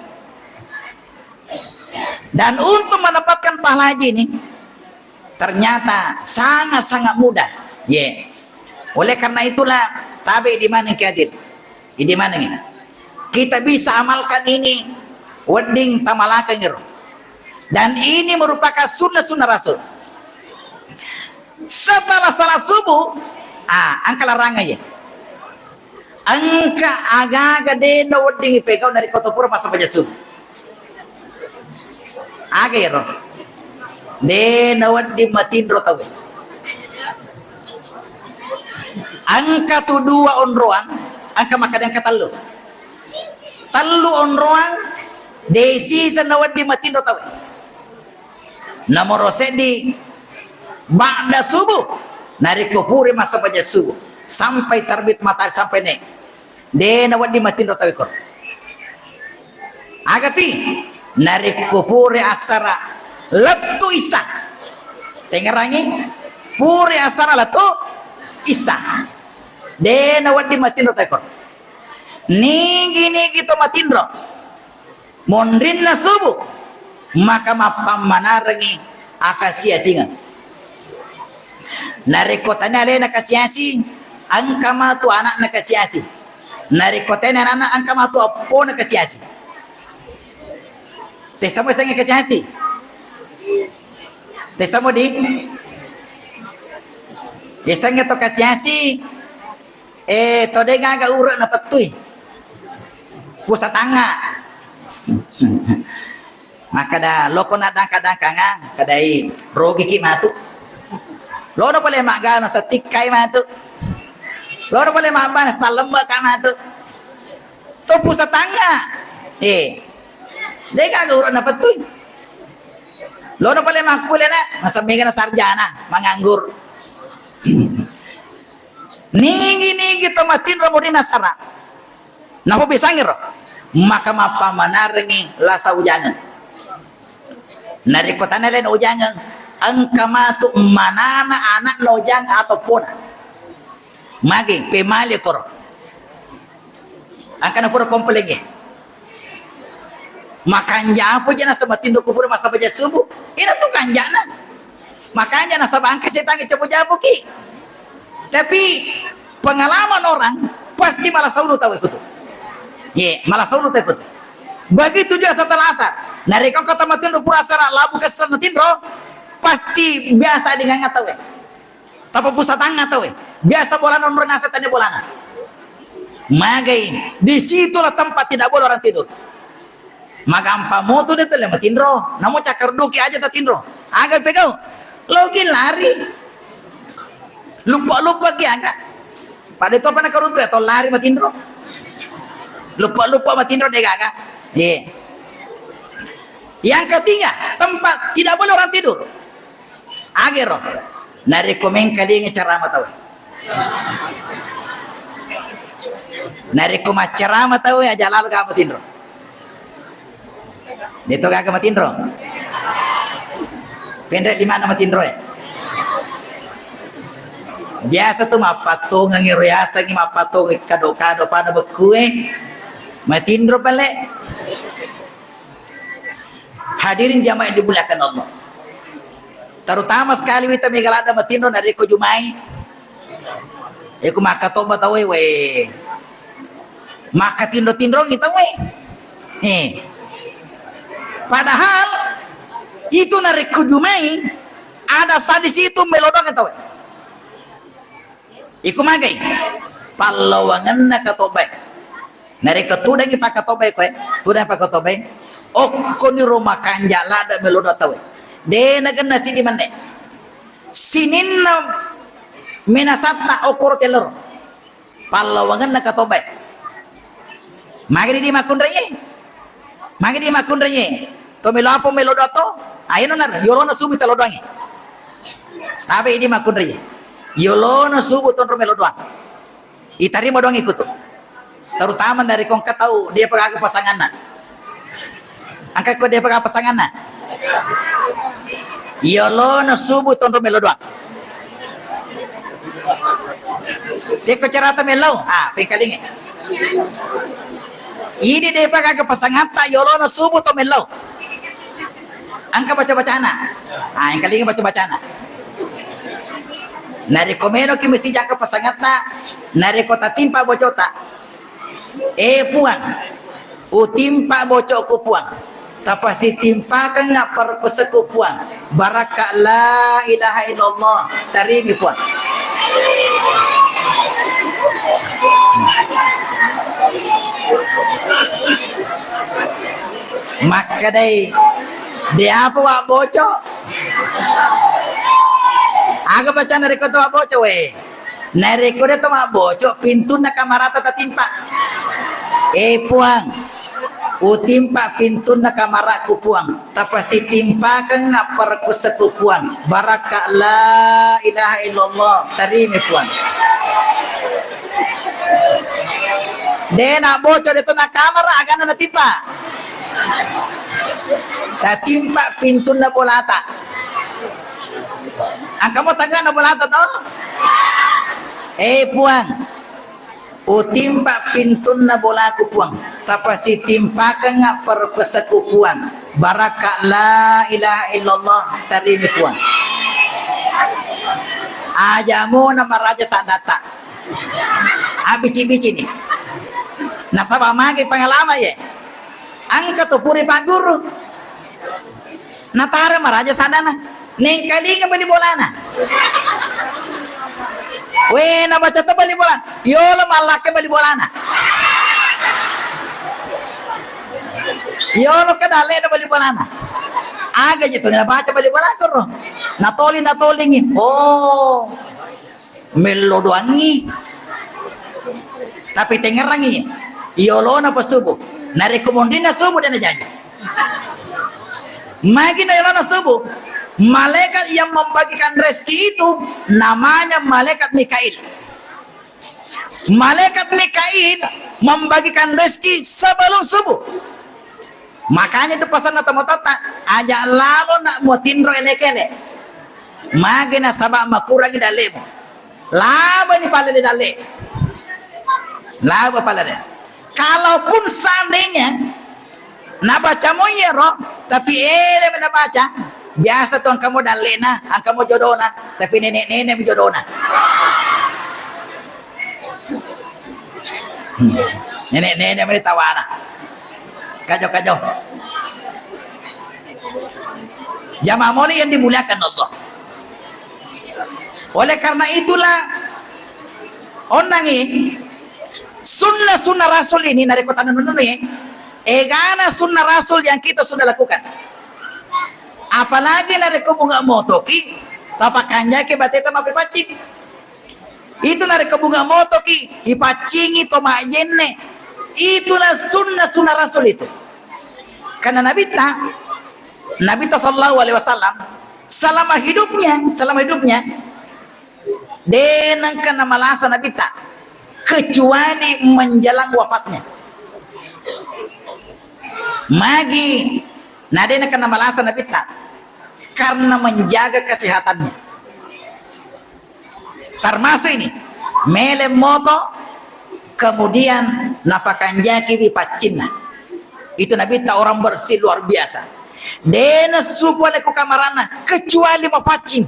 Dan untuk mendapatkan pahala haji ini ternyata sangat mudah. Oleh karena itulah tabe di mana kiadir. Di mana ini? Kita bisa amalkan ini wedding tamalaka ngiro. Dan ini merupakan sunnah Rasul. Setelah salat subuh, angka larangan ya. Angka aga-aga dena wedding ipegau dari kota pura masa baca subuh. Aga ya roh. Dena wedding matindro tahu. Angka tu dua onroan, angka makan angka telu. Telu onroan, desi sana wedding matindro tahu. Nomor sedi, ba'da subuh, nari kupuri masa baca subuh. Sampai terbit matahari sampai nek. Dena wedding matindro tahu kor. Agapi, nari kupuri asara letu isa. Tengerangi, puri asara letu isa. Dena wedding matindro tahu kor. Nigi to matindro. Mondrinna subuh, maka mapamanarangi akasia singa. Narikotanya lena kasiasi, angka matu anak na kasiasi. Narikotanya anak angka matu apo na kasiasi. Tesamo sange kasiasi. Tesamo di. Yesange to kasiasi. Tode gaga urut na patui. Pusat tanga. Maka dah loko na dangka-dangka nga kadai rogi ki matu. Loro boleh makan sa tikai matu. Loro boleh makan sa lembak ka matu. Tu pusat tanga. Deka urut na patuy. Loro boleh makule na nasa mega na sarjana manganggur. Nigi to matin ro mo sara. Napo bisangir ro. Maka mapamanarengi lasa ujangan. Narikota na len ujangan angka matu manana anak nojang ataupun magi pemali koro angka na pura komplenge makanja apa jana sabatin do kupura masa baca subuh ina tu kanjana makanya na sabangka setangi cepu jabu ki tapi pengalaman orang pasti malah saulu tahu ikut malah saulu tahu ikut begitu juga setelah asar narikon kota matin do pura asar labu kesan tindro pasti biasa dengan ngatawe tapi pusat ngatawe biasa bola non renasa tanya bolana magai disitulah tempat tidak boleh orang tidur magampa moto dia telah matindro namun cakar duki aja tak tindro agak pegau logi lari lupa ki agak pada itu apa nak keruntu atau lari matindro lupa matindro deh agak yang ketiga tempat tidak boleh orang tidur agero narekomen kali ceramah tahu narekom ceramah tahu ya jalal ka matindro dito ka matindro pendek di mana matindro ya biasa tuh mapatung ngiroyasa ngi mapatung kado-kado pada bekue matindro pale hadirin jamaah yang dimuliakan Allah terutama sekali kita megalada matindro dari ko jumai aku maka toba tawe we maka tindro kita we padahal itu dari ko jumai ada sadis itu melodong tawe iku magai palawangan na katobe dari ketudang ipak katobe ko tudang pak katobe okko ni rumah kanjala ada melodong tawe dena gana sini mande sininna minasatna okor telur palawangan na katobe magri di makun reye to melo apa melo dato ayun na yolo na subi telo doang tapi ini makun reye yolo na subu ton melo doang itari mo doang ikut terutama dari kong katau dia pakai pasangan na angkat ko dia pakai pasangan na yolo na subu ton melo doang teko cerata melo pengkalinge ini dia pakai pasangan ta yolo na subu ton melo angka baca-bacana yang kalinge baca-bacana nari komeno ki mesti jaka pasangan ta nari kota timpa bocota puang utimpa bocok ku puang tapasi timpakan ngak perpeseku puang baraka la ilaha illallah tarimi puang. Maka day dia apa wak bocok aga baca nariko tu wak bocok we nariko dia tu wak bocok pintu na kamarata tatimpa puang utimpa pintu na kamaraku puang tapasi timpa kang ngapar kuseku puang baraka la ilaha illallah tarimi puang. Dia nak bocor itu nak kamar agak nak timpa. Tak timpa pintu na bolata. Kamu tangga na bolata toh? Puang. Utimpa pintu na bolaku puang. Tapasi timpa ka nga perpesaku puang. Baraka la ilaha illallah tarimi puang. Ajamu nama raja sandata. Bici-bici ni. Nasabah magi pengalaman ya. Angka tu puri pak guru. Natara maraja sadana. Neng kali ka bali bolana. We na baca tu bali bolana. Yola malak ke bali bolana. Yola ka dale na bali bolana. Aga je tu na baca bali bolana karo. Natolingin. Oh. Melo doangi. Tapi tengerangi. Yolona pa subuh. Narekomendina subuh dan janji. Makin yolona subuh. Malaikat yang membagikan rezeki itu namanya malaikat Mikail. Malaikat Mikail membagikan rezeki sebelum subuh. Makanya itu pesan mata-mata ajak lalu nak mau tindro ele-ele. Magina sabak makurangi dalemu. Laba ni pala di dale. Laba pala di. Kalaupun seandainya nak baca moyero tapi ele nak baca biasa tuh kamu dalena, kamu jodohna tapi nenek-nenek jodohna. Nenek-nenek meritawana. Kacau-kacau. Jamaah moli yang dimuliakan Allah. Oleh karena itulah orang ini sunnah Rasul ini dari kota ini egana sunnah Rasul yang kita sudah lakukan. Apalagi dari bunga motoki tapakannya ke bateta mapi pacing. Itu dari bunga motoki ipacingi to majenne. Itulah sunnah Rasul itu. Karena Nabi sallallahu alaihi wasallam selama hidupnya denangkan nama lasa Nabi kecuali menjelang wafatnya. Magi nadena kana malasa Nabi karena menjaga kesehatannya. Termasuk ini mele moto kemudian napakan jaki di pacina. Itu Nabi orang bersih luar biasa. Dena supaya ku kamarana kecuali mau pacing.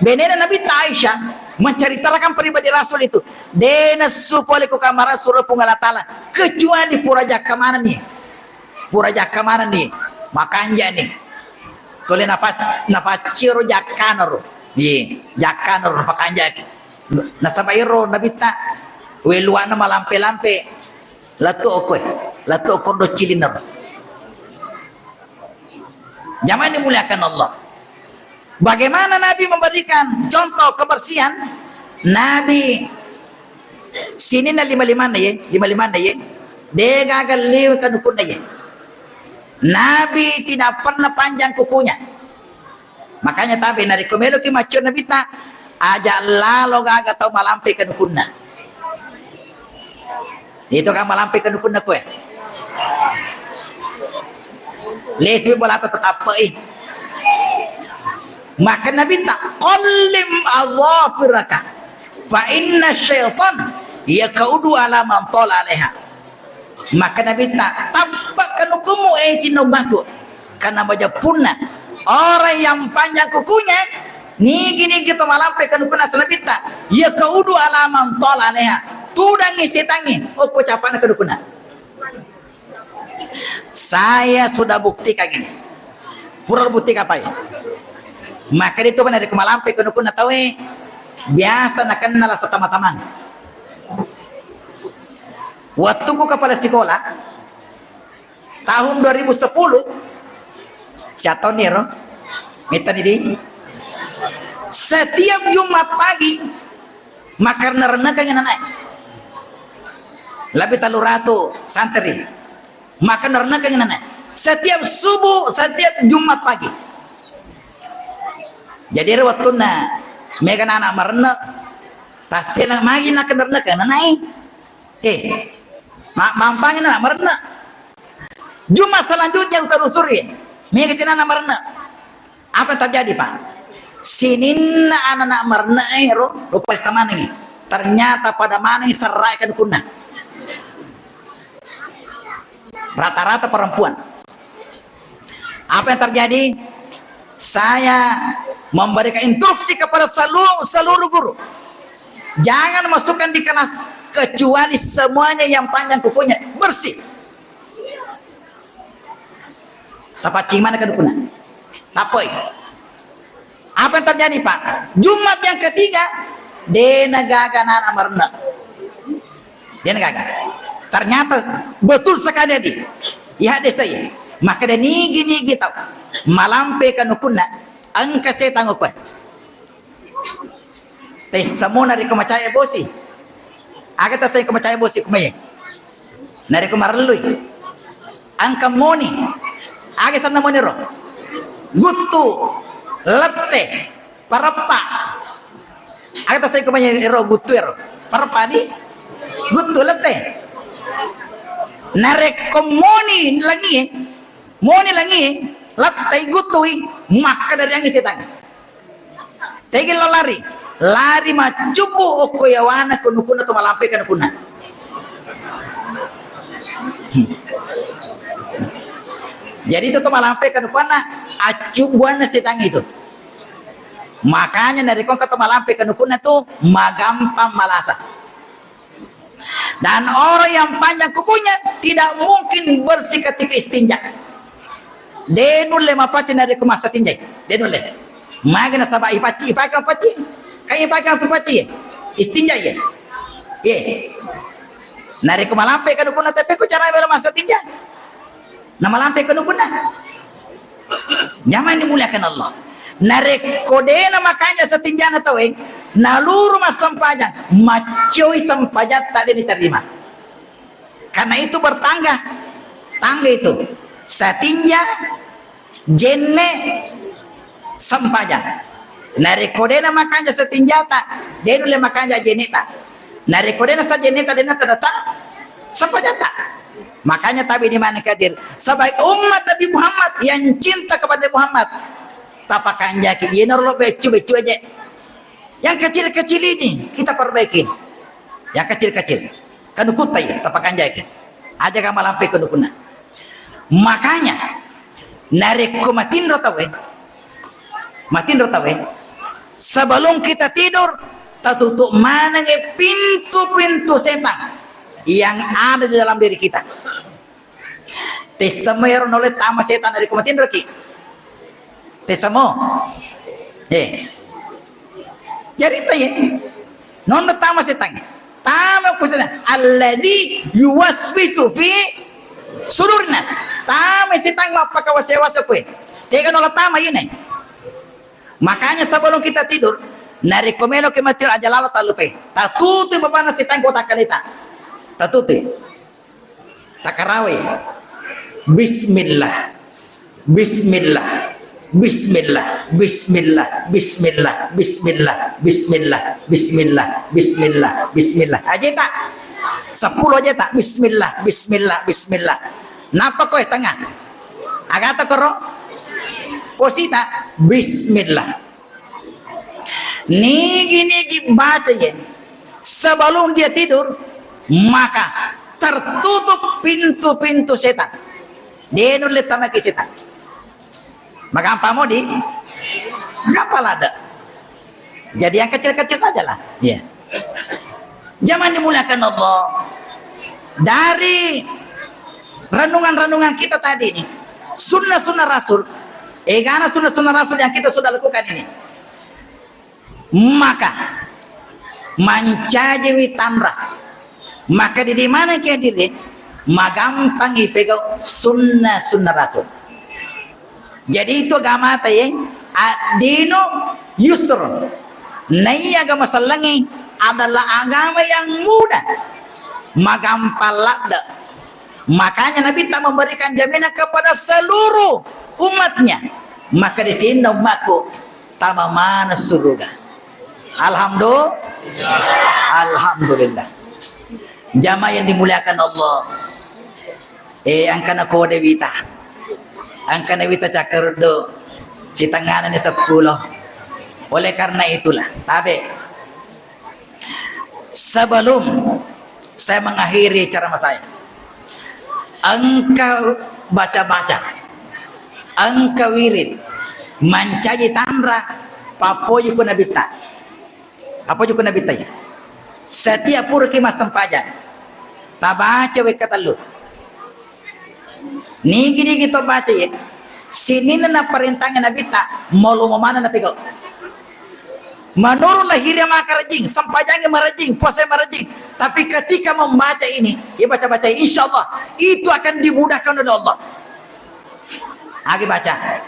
Benena Nabi Aisyah menceritakan pribadi Rasul itu. Dena supaya ku kamara suruh pungalatala kecuali pura jaka mana nih? Pura jaka mana nih? Makanja nih. Tole napa ciro jakanor. Ye, jakanor pakanja. Nasabairo Nabi ta weluana malampe-lampe. Latu okor do cilinor. Zaman dimuliakan Allah. Bagaimana Nabi memberikan contoh kebersihan? Nabi sini na lima na ye. Dia gagal liw kanukun na ye. Nabi tidak pernah panjang kukunya. Makanya tabi nari kumelo ki macur Nabi ta aja lalo gagal tau malampe kanukunna. Itu kan malampe kanukunna kue. Lesbi bola tetap maka Nabi tak qallim azafiraka fa inna syaitan yakaudu ala man tala alaiha. Maka Nabi tak tampak kanukumu sinombaku karena baca punna orang yang panjang kukunya ni gini kita malampe kanukuna Nabi tak yakaudu ala man tala alaiha tudangi setangin oh ko capana kanukuna Saya sudah buktikan gini. Pura bukti apa ya? Maka itu mana dari kemalampe kunukun tahu biasa nak kenal setama-taman. Waktu ku kepala sekolah tahun 2010 siapa nih roh? Mita ini setiap Jumat pagi makan nerena kan anak lebih taluratu santri makan nerena kan anak setiap subuh setiap Jumat pagi. Jadi waktu na megan anak merena tasnya lagi nak nerena kan anak mampangin anak merena. Jumat selanjutnya utarusuri megan sini anak merena. Apa yang terjadi Pak? Sinina anak-anak merena rupa sama nih. Ternyata pada mana seraikan kuna. Rata-rata perempuan. Apa yang terjadi? Saya memberikan instruksi kepada seluruh guru. Jangan masukkan di kelas kecuali semuanya yang panjang kukunya bersih. Apa cimana kan kuna? Tapoi. Apa yang terjadi Pak? Jumat yang ketiga dia negagan anak merena. Dia negagan. Ternyata betul sekali dia. Ya deh saya. Maka dia nigi tahu. Malampe kan ukuna. Angka saya tangguh kue. Tes semua nari kemacaya bosi. Agak saya kemacaya bosi kumaya. Nari kemarelui. Angka moni. Agak sana moni roh. Gutu lete parapa agak saya kemana ero gutu ero parapa di gutu lete narek komoni lagi lete gutui maka dari yang isi tang tegel lari macupu okoyawana kunukuna tu malampe kanukuna jadi itu malampe kanukuna acu buana setang itu. Makanya dari kong kata malampe kanukuna tuh magampang malasa. Dan orang yang panjang kukunya tidak mungkin bersih ketika istinja. Denule mapaci dari kumasa tinjai. Denule. Magana sabah ipaci kayak ipaci istinja ya. Ye. Nari kumalampe kanukuna tapi ku cara bela masa tinja. Nama lampe kanukuna. Nyaman dimuliakan Allah. Narek kodena makanya setinjana tahu naluru mas sampajang macoi sampajat tak diterima. Karena itu bertangga. Tangga itu setinja jenne sampajang. Narek kodena makanya setinjata denule makanya jeneta. Narek kodena sa jeneta denata dasar sampajata. Makanya tabi di mana kadir sebagai umat Nabi Muhammad yang cinta kepada Muhammad tapakan jaki yenar lo becu aja yang kecil-kecil ini kita perbaiki yang kecil-kecil kanukutai tapakan jaki aja kamu lampai kanukuna makanya narek matin rotawe sebelum kita tidur tutup mana pintu-pintu setan yang ada di dalam diri kita. Tesamer noleh tama setan dari kumatin roki. Tesamo. Jadi itu ya. Non tama setan. Tama kusetan. Alladzi yuwaswisu fi sudurinas. Tama setan mapaka wase-wase kue. Tega noleh tama ini. Makanya sebelum kita tidur, narekomeno ke matir aja lala talupe. Tatutu babana setan kota kalita. Tatuti takarawe bismillah aja tak 10 aja tak bismillah napa kowe tengah agata koro posita bismillah nigi baca ya sebelum dia tidur maka tertutup pintu-pintu setan. Denul tamaki setan. Maka apa mau di? Ngapa lada? Jadi yang kecil-kecil sajalah. Ya. Jangan dimuliakan Allah. Dari renungan-renungan kita tadi ini, sunnah-sunnah Rasul, karena sunnah-sunnah Rasul yang kita sudah lakukan ini, maka mancajewi tanra, maka di mana kia diri magampang ipegau sunnah-sunnah Rasul. Jadi itu agama tayeng adino yusr. Nai agama salangi adalah agama yang mudah, magampalak. Makanya Nabi tak memberikan jaminan kepada seluruh umatnya. Maka di sini umatku tamamana surga. Alhamdulillah. Jamaah yang dimuliakan Allah. Angkana kode wita. Angkana wita cakerdo. Si tanganan ni 10. Oleh karena itulah, tapi sebelum saya mengakhiri ceramah saya, engkau baca-baca, engkau wirid, mancaji tanra, papoji kuna bita, papoji kuna bita ya. Setiap pura kimas sempajan, tabaca wekatalu. Nigi kita baca ya. Sini na perintahnya Nabi tak mau mana na pegau. Menurut lahirnya maka rejing, sampajangnya merejing, puasa merejing. Tapi ketika membaca ini, ya baca-baca, insya Allah itu akan dimudahkan oleh Allah. Agi baca.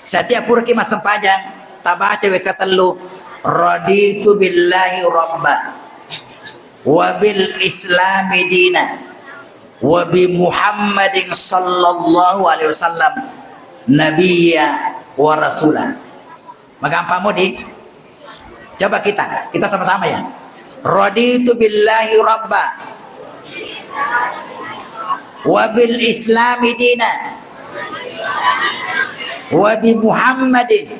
Setiap pura kimas sampajang, tabaca wekatalu, raditu billahi rabba, wa bil islami dina, wa bi Muhammadin sallallahu alaihi wasallam nabiyya wa rasulah. Magampang mo di? Coba kita sama-sama ya. Raditu billahi rabba wa bil islami dina wa bi Muhammadin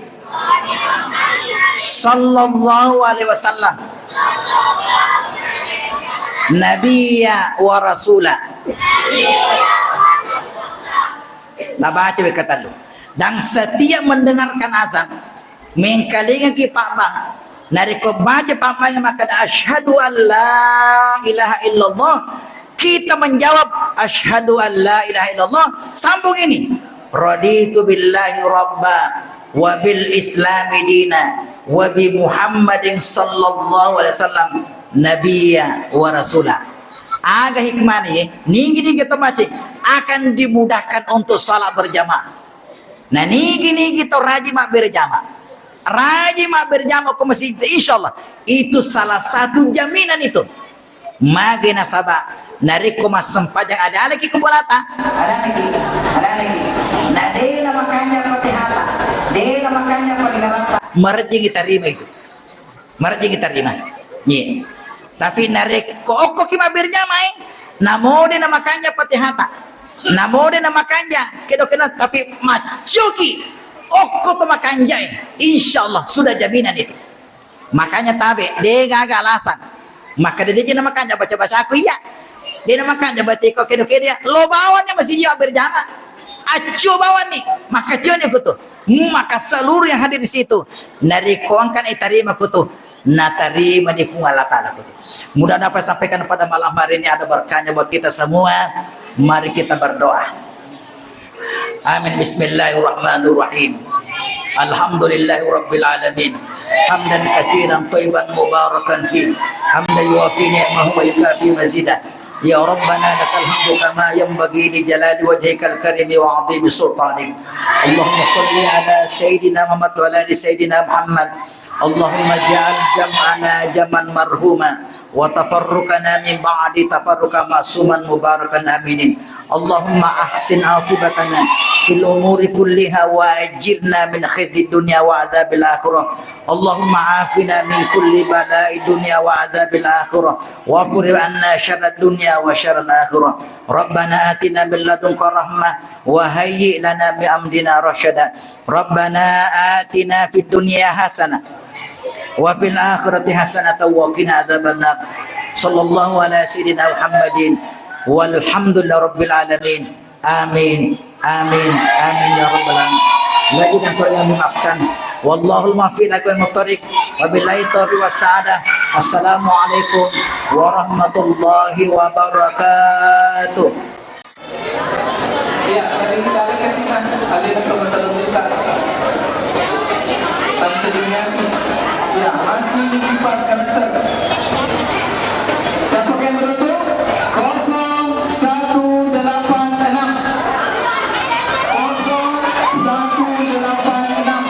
sallallahu alaihi wasallam nabiyya wa rasulah. Nah baca kata lu. Dan setiap mendengarkan azan, mengkalingan ki Pak Bang, nariko baca Pak Bang maka asyhadu an la ilaha illallah, kita menjawab asyhadu an la ilaha illallah. Sambung ini, raditu billahi rabba wa bil islami dina wa bi Muhammadin sallallahu alaihi wasallam nabiyya wa rasulah. Aga hikmah ni, ninggi kita baca akan dimudahkan untuk salat berjamaah. Nah ninggi kita rajin mak berjamaah ke masjid, insyaallah itu salah satu jaminan itu. Mage nasaba nariko mas sempajang ada lagi kubolata, ada lagi. Nah dena makanya patihata, dena makanya peringarata. Marjing kita terima itu, marjing kita terima. Ye. Tapi nariko oko kima berjamaah, namo dena makanya patihata. Namode na makanja kedo kena tapi macoki okko to makanja insyaallah sudah jaminan itu. Makanya tabe de gaga alasan maka de je na makanja baca-baca aku iya de na makanja bati ko kedo kedo lo bawannya masih dia berjamaah acu bawan nih maka jone kutu maka seluruh yang hadir di situ narikongkan terima kutu na terima di pungalata kutu. Mudah dapat sampaikan pada malam hari ini ada berkahnya buat kita semua. Mari kita berdoa. Amin. Bismillahirrahmanirrahim. Alhamdulillahirabbil alamin. Hamdan katsiran thayyiban mubarakan fi. Hamdan yuwafi ni'amahu wa yukafi mazidah. Ya Rabbana lakal hamdu kama yanbaghi li jalali wajhikal karim wa 'azimi sultanik. Allahumma shalli ala sayyidina Muhammad wa ala ali sayyidina Muhammad. Allahumma ja'al jam'ana jam'an marhuma wa tafarruqana min ba'di tafarruqa ma'suman mubarakan aminin. Allahumma ahsin aqibatana fil umuri kulliha wa ajirna min khizyi dunya wa adzabil akhirah. Allahumma afina min kulli bala'i dunya wa adzabil akhirah wa qri anna syarrad dunya wa syarral akhirah. Rabbana atina min ladunka rahmah wa hayyi lana min amrina rasyada. Rabbana atina fid dunya hasanah wa fil akhirati hasanatan wa qina adzabannar. Sallallahu ala sayyidina Muhammadin walhamdulillahi rabbil alamin. Amin amin amin ya rabbal alamin. Lagi dan kurang memaafkan. Wallahul muwaffiq ila aqwamit thoriq. Wabillahi taufiq wassadah. Assalamualaikum warahmatullahi wabarakatuh. Alin teman-teman kita. Tante Duniani. Ya, masih kipas karakter. Siapa yang beruntung? 0186. 0186.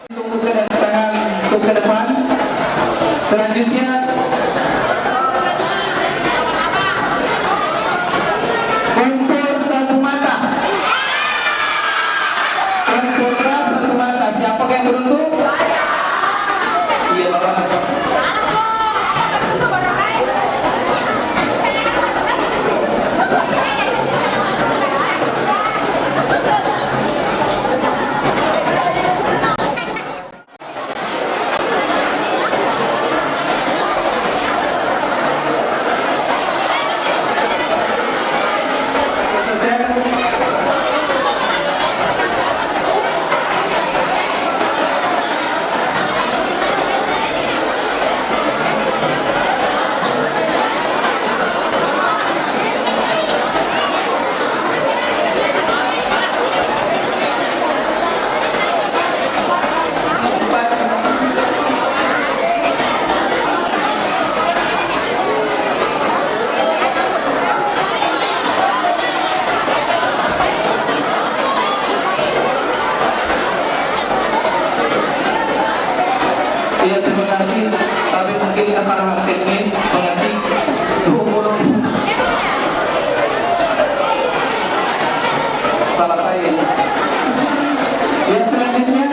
Tunggu kedatangan untuk ke depan. Selanjutnya kompor satu mata. Kompor satu mata. Siapa yang beruntung? Iya, Bapak. Iya, terima kasih. Tapi mungkin kesalahan teknis mengerti. Salah saya. Ya, selanjutnya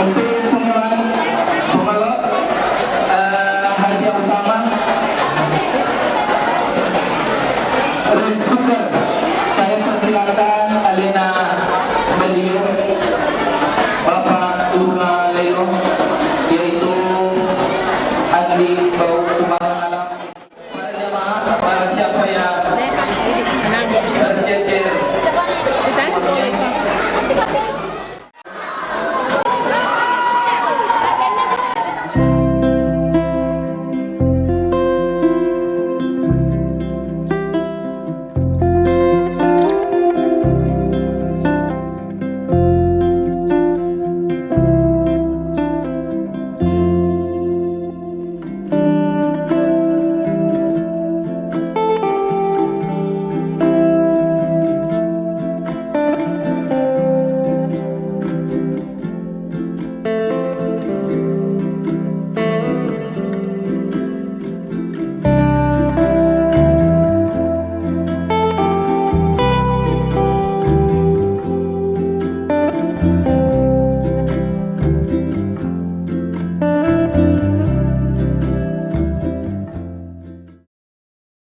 untuk pembalot hadiah utama rice cooker. Saya persilakan Alina beliau Bapak Lura Lelo, yaitu Andi Bau Sumatera.